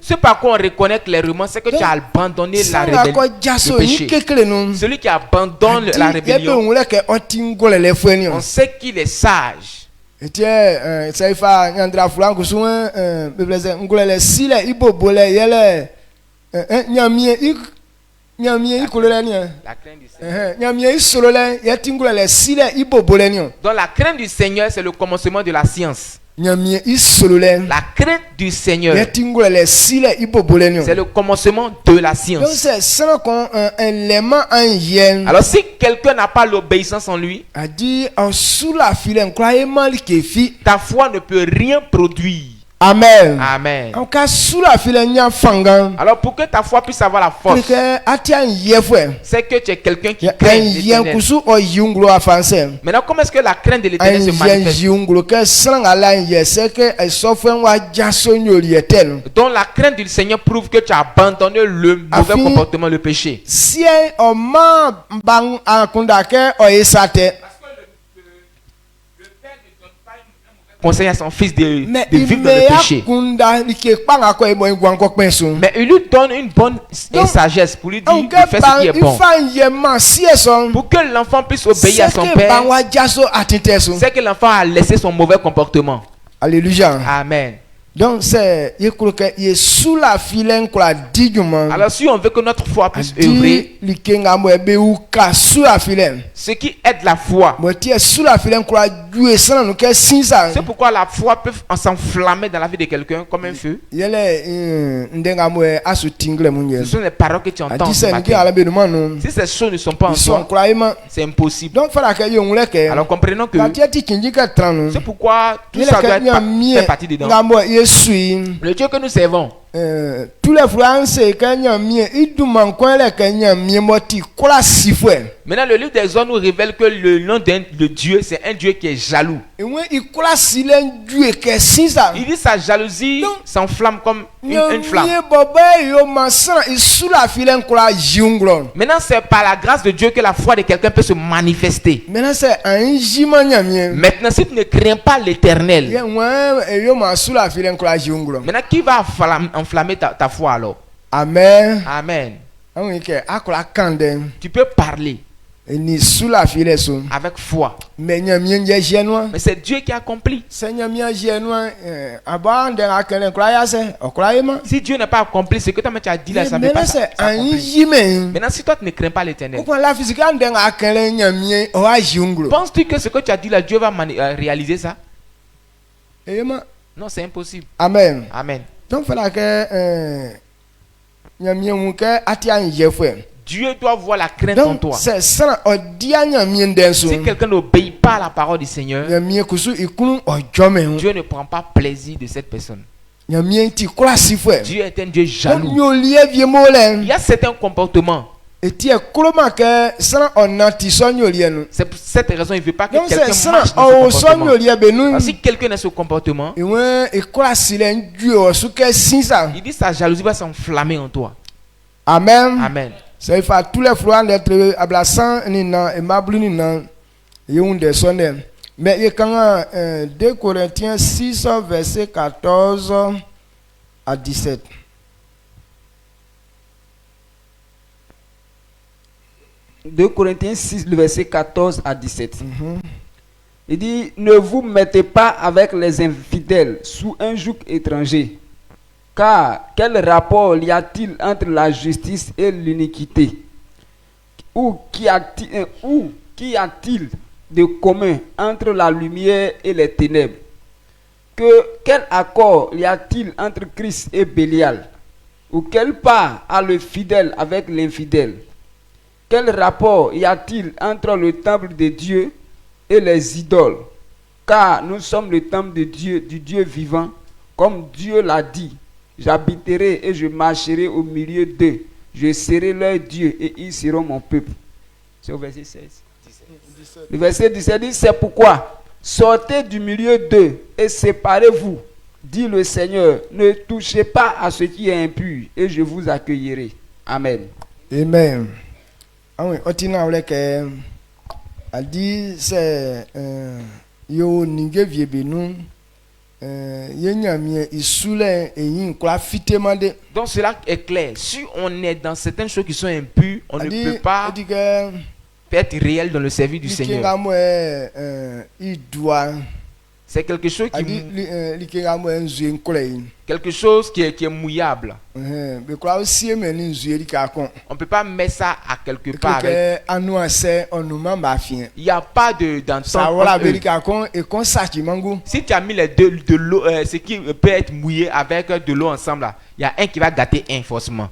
ce par quoi on reconnaît clairement, c'est que tu as abandonné la rébellion, le péché. Celui qui abandonne la rébellion, on sait qu'il est sage. La crainte du Seigneur. Donc la crainte du Seigneur, c'est le commencement de la science. La crainte du Seigneur, c'est le commencement de la science. Alors si quelqu'un n'a pas l'obéissance en lui, ta foi ne peut rien produire. Amen. Amen. Alors pour que ta foi puisse avoir la force, c'est que tu es quelqu'un qui craint l'Éternel. Maintenant, comment est-ce que la crainte de l'Éternel se manifeste? Donc la crainte du Seigneur prouve que tu as abandonné le mauvais comportement, le péché. Conseille à son fils de vivre dans le péché. Mais il lui donne une bonne sagesse pour lui dire de faire ce qui est bon. Pour que l'enfant puisse obéir à son père, c'est que l'enfant a laissé son mauvais comportement. Alléluia. Amen. Donc c'est sous la filaine qu'on a dit. Alors si on veut que notre foi puisse œuvrer, ce qui aide la foi, c'est pourquoi la foi peut s'enflammer dans la vie de quelqu'un comme un feu. Ce sont les paroles que tu entends ce matin. Si ces choses ne sont pas en toi, c'est impossible. Donc alors comprenons que c'est pourquoi tout ça doit faire partie dedans. Le Dieu que nous servons, tous les frères, maintenant le livre des Exode nous révèle que le nom de Dieu, c'est un Dieu qui est jaloux. Il dit sa jalousie s'enflamme comme une flamme. Maintenant c'est par la grâce de Dieu que la foi de quelqu'un peut se manifester. Maintenant si tu ne crains pas l'Éternel, maintenant qui va enflammer ta foi alors? Amen. Amen. Tu peux parler avec foi. Mais c'est Dieu qui accomplit. Si Dieu n'a pas accompli ce que toi tu as dit là, ça ne peut pas s'accomplir. Maintenant si toi tu ne crains pas l'Éternel, penses-tu que ce que tu as dit là, Dieu va réaliser ça? Non, c'est impossible. Amen. Amen. Donc Dieu doit voir la crainte en toi. Si quelqu'un n'obéit pas à la parole du Seigneur, Dieu ne prend pas plaisir de cette personne. Dieu est un Dieu jaloux. Il y a certains comportements. C'est pour cette raison il ne veut pas que quelqu'un marche dans ce comportement. Si quelqu'un a ce comportement, il dit sa jalousie va s'enflammer en toi. Amen. Amen. C'est fait tous les frères d'être ablassant et mabluni mais il y a 2 Corinthiens 6 verset 14 à 17. « 2 Corinthiens 6, le verset 14 à 17. Il dit, ne vous mettez pas avec les infidèles sous un joug étranger. Car quel rapport y a-t-il entre la justice et l'iniquité? Ou qu'y a-t-il de commun entre la lumière et les ténèbres? quel accord y a-t-il entre Christ et Bélial? Ou quelle part a le fidèle avec l'infidèle? Quel rapport y a-t-il entre le temple de Dieu et les idoles? Car nous sommes le temple de Dieu, du Dieu vivant, comme Dieu l'a dit. J'habiterai et je marcherai au milieu d'eux. Je serai leur Dieu et ils seront mon peuple. C'est au verset 16. Le verset 17 dit, c'est pourquoi sortez du milieu d'eux et séparez-vous, dit le Seigneur. Ne touchez pas à ce qui est impur et je vous accueillerai. Amen. Amen. Ah oui, otina oleke a dit c'est yo ninge viebenu donc cela est clair. Si on est dans certaines choses qui sont impures, on ne peut pas être réel dans le service du Seigneur. C'est quelque chose qui est mouillable. On ne peut pas mettre ça à quelque part. Il n'y a pas d'entente. Si tu as mis les deux de l'eau, ce qui peut être mouillé avec de l'eau ensemble, là, il y a un qui va gâter un forcément.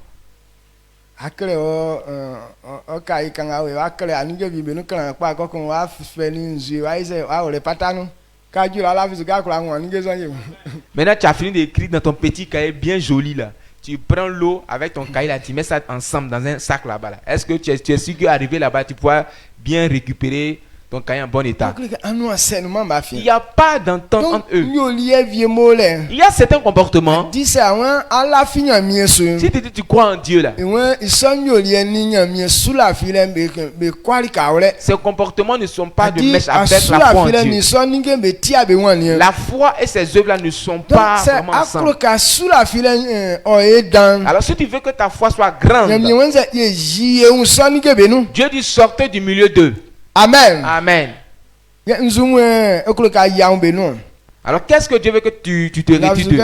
Maintenant, tu as fini d'écrire dans ton petit cahier bien joli là. Tu prends l'eau avec ton cahier là, tu mets ça ensemble dans un sac là-bas. Là. Est-ce que tu es sûr qu'arrivé là-bas, tu pourras bien récupérer ton cahier en bon état? Il n'y a pas d'entente entre eux. Il y a certains comportements. Si tu dis tu crois en Dieu là, ces comportements ne sont pas de mèche avec la foi en Dieu. La foi et ses œuvres là ne sont pas vraiment ensemble. Alors si tu veux que ta foi soit grande, Dieu dit sortez du milieu d'eux. Amen. Amen. Alors qu'est-ce que Dieu veut que tu te retires d'eux?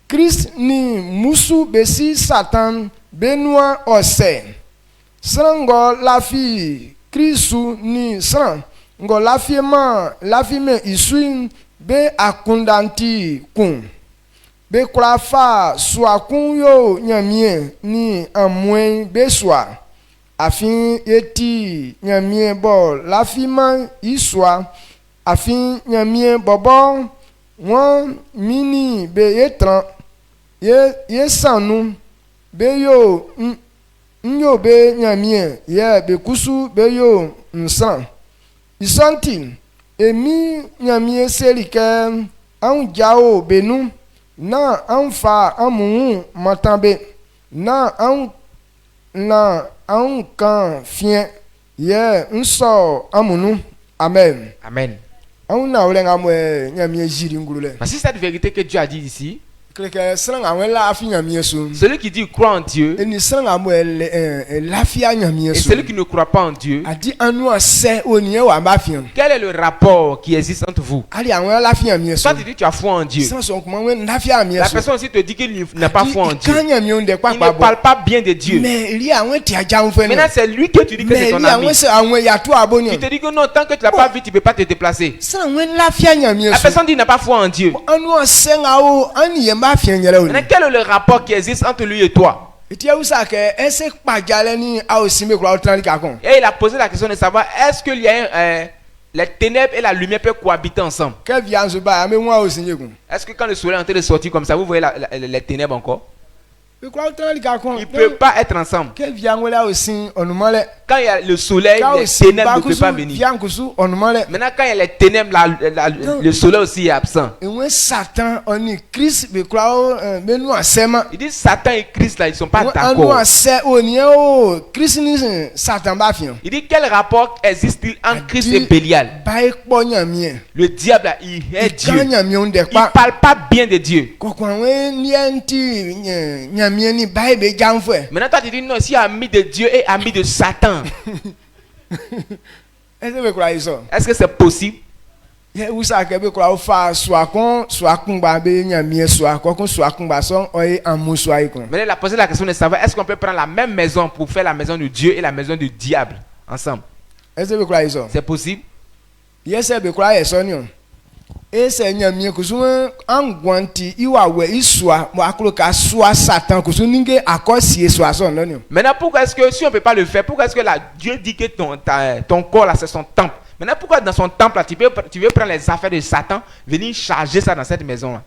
Christ ni musu besi Satan benua ose. Srango lafi Christu ni sran. Ngo lafi me isui be akundanti kun. Be kwafa swakun yo nyamie ni amwen be swa. Afin eti nyamie bo lafi man iswa. Afin nyamie bobo won mini be etran. Ye sanu be yo nyo be nyamie ye be kusu be yo nsan isanti emi nyamie selike an jao benu na an fa amu matambe na an kan fien ye nso amunu. Amen. Amen. Parce que cette vérité que Dieu a dit ici, celui qui dit croit en Dieu et celui qui ne croit pas en Dieu, quel est le rapport qui existe entre vous? Toi tu dis tu as foi en Dieu, la personne aussi te dit qu'il n'a pas foi en Dieu, il ne parle pas bien de Dieu. Maintenant c'est lui que tu dis que c'est ton ami. Il te dit que non, tant que tu ne l'as pas vu, tu ne peux pas te déplacer. La personne dit qu'il n'a pas foi en Dieu. Mais quel est le rapport qui existe entre lui et toi? Et il a posé la question de savoir est-ce qu'il y a les ténèbres et la lumière peuvent cohabiter ensemble. Est-ce que quand le soleil est en train de sortir comme ça, vous voyez les ténèbres encore? Ils ne peuvent pas être ensemble. Quand il y a le soleil, les ténèbres ne peuvent pas venir. Maintenant, quand il y a les ténèbres, le soleil aussi est absent. Il dit Satan et Christ, là, ils ne sont pas d'accord. Il dit quel rapport existe-t-il entre Christ et Bélial? Le diable, là, il est Dieu. Il ne parle pas bien de Dieu. Maintenant toi tu dis non, si ami de Dieu et ami de Satan. Est-ce que c'est possible? Mais il a posé la question de savoir est-ce qu'on peut prendre la même maison pour faire la maison de Dieu et la maison du diable ensemble? C'est possible? Maintenant pourquoi est-ce que si on ne peut pas le faire, pourquoi est-ce que Dieu dit que ton corps là c'est son temple? Maintenant pourquoi dans son temple là tu veux prendre les affaires de Satan, venir charger ça dans cette maison là?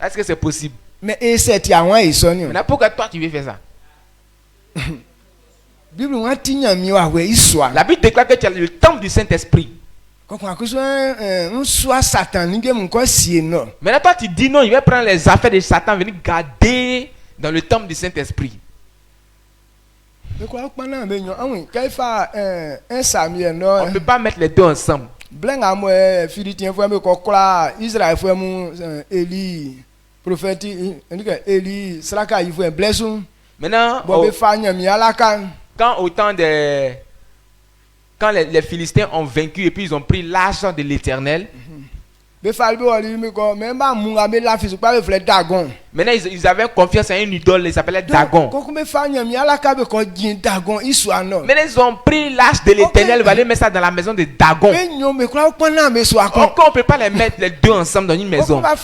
Est-ce que c'est possible? Maintenant pourquoi toi tu veux faire ça? La Bible déclare que tu as le temple du Saint-Esprit. Maintenant toi tu dis non, il va prendre les affaires de Satan, venir garder dans le temple du Saint-Esprit. On ne peut pas mettre les deux ensemble. Maintenant, quand les Philistins ont vaincu et puis ils ont pris l'arche de l'Éternel. Maintenant ils avaient confiance en une idole, ils s'appelaient Dagon. Maintenant ils ont pris l'arche de l'Éternel, ils allaient mettre ça dans la maison de Dagon. Pourquoi on ne peut pas les mettre les deux ensemble dans une maison? Maintenant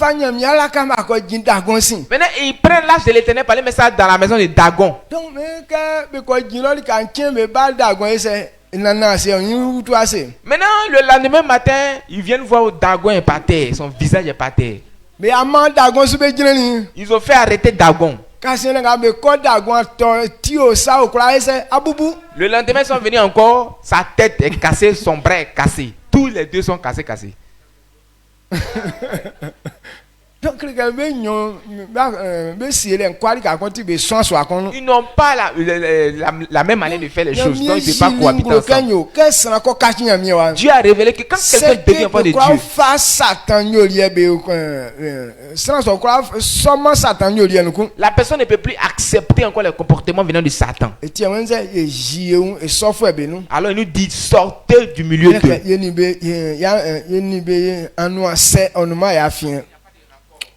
ils prennent l'arche de l'Éternel pour aller mettre ça dans la maison de Dagon. Maintenant, le lendemain matin, ils viennent voir Dagon est par terre, son visage est par terre. Ils ont fait arrêter Dagon. Le lendemain, ils sont venus encore, sa tête est cassée, son bras est cassé. Tous les deux sont cassés. Ils n'ont pas la même manière de faire les choses, donc ils ne peuvent pas cohabiter ensemble. Dieu a révélé que quand quelqu'un devient enfant de Dieu, la personne ne peut plus accepter encore les comportements venant de Satan. Alors il nous dit sortez du milieu d'eux.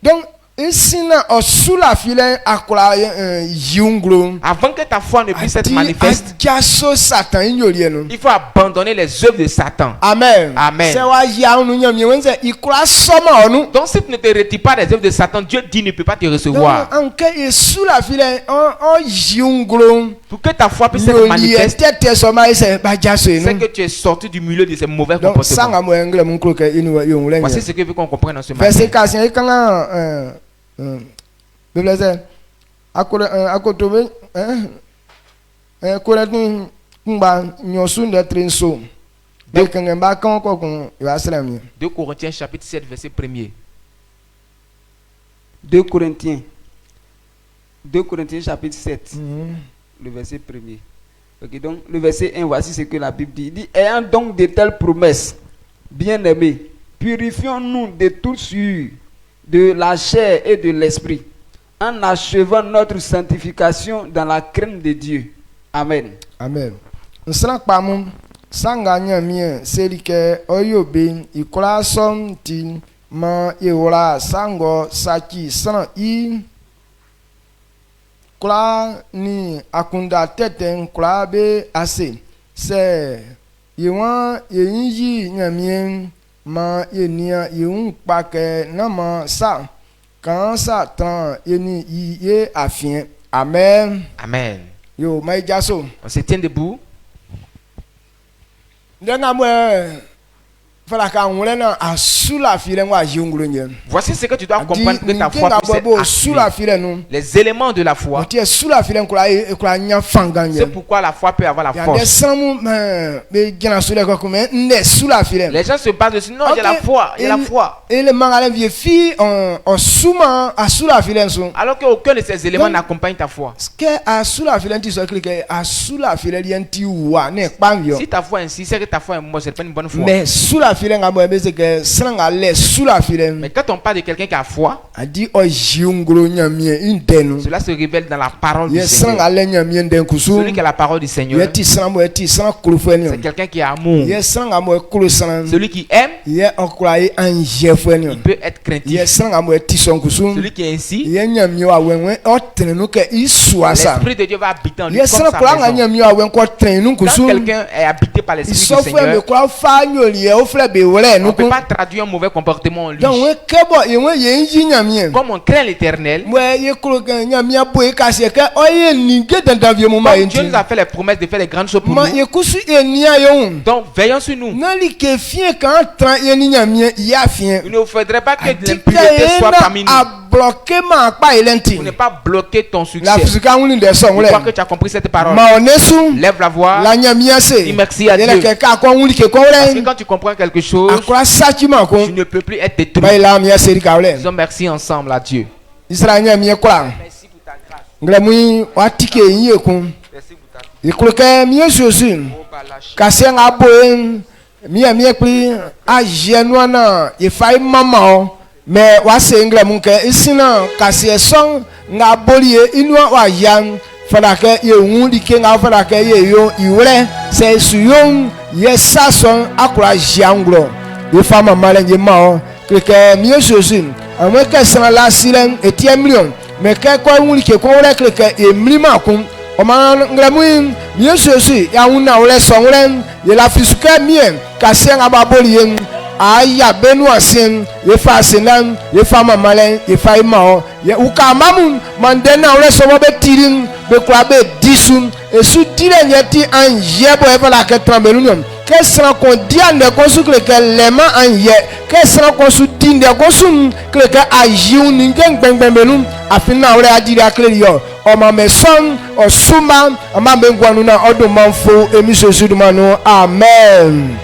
Donc, avant que ta foi ne puisse être manifeste, il faut abandonner les œuvres de Satan. Amen. Amen. Donc si tu ne te retires pas des œuvres de Satan, Dieu dit ne peut pas te recevoir. Pour que ta foi puisse être manifeste, c'est que tu es sorti du milieu de ces mauvais comportements. Voici ce que veut qu'on comprenne dans ce matin. Deux Corinthiens chapitre 7 verset 1er. 2 Corinthiens chapitre 7 le verset 1er. Ok, donc le verset 1, voici ce que la Bible dit. Il dit, ayant donc de telles promesses, bien-aimés, purifions-nous de toute souillure, de la chair et de l'esprit, en achevant notre sanctification dans la crainte de Dieu. Amen. Amen. Sanga mien selike oyobe ikola som tin ma ewola sango saki san I kula ni akunda teten kula be ase se yewan yinyi nyamien ma yenia yun pake nama sa kan sa tan yeni ye afien. Amen. Amen. Yo mai jaso. On se tient debout. Voici ce que tu dois comprendre pour que ta foi puisse être activée. Les éléments de la foi. C'est pourquoi la foi peut avoir la force. Les gens se basent dessus. Non, il y a la foi. Il y a la foi. Alors qu'aucun de ces éléments n'accompagne ta foi. Si ta foi insiste, c'est que ta foi est morte, c'est pas une bonne foi. Mais sous la la file nga mo bese que sanga le sous la file. Mais quand on parle de quelqu'un qui a foi, a dit o jiungro nyamie indenu. Cela se révèle dans la parole du Seigneur. Seigneur. Celui qui a la parole du Seigneur, c'est quelqu'un qui a amour. Celui qui aime, il peut être craintif. Celui qui est ainsi, l'Esprit de Dieu va habiter en lui comme sa maison. Quand quelqu'un est habité par l'Esprit du Seigneur, on ne peut pas traduire un mauvais comportement en lui. Comme on craint l'Éternel, Dieu nous a fait les promesses de faire les grandes choses pour nous. Donc veillons sur nous. Il ne faudrait pas que l'impureté soit parmi nous. Pour ne pas bloquer ton succès. Je crois que tu as compris cette parole. Lève la voix. Dis merci à Dieu. Parce que quand tu comprends quelque chose, tu ne peux plus être détruit. Disons merci ensemble à Dieu. Merci pour ta grâce. Merci pour ta mais wa sengle munke isina kase song nga bolie inwa wa yan fada ke ye wundi ke nga fada ke ye yo iwre se suyon ye sason akura janglo ye fama malenje mao ke mieux josin amwe ke sana la silen etie million mais ke ko wundi ke ko wre ke e mlima kun o ma nglamu mieux josi ya wuna wre sonren ye la fisuke mien kase nga ba bolie aya benu asen ye fa senan ye fa mamalen ye fa imao ye ukamamun mandena ole so be tirin be kwa be disun e su tire nyeti an yebo e bala ke trambelunium ke sra kon dia ne ko su ke lema an ye ke sra ko su dinde ko su ke ajiun ningen gbengbembelum afina ole adiri akle yo o ma me son o suma ama be ngwanu na odo manfo emi so su dumanu amen.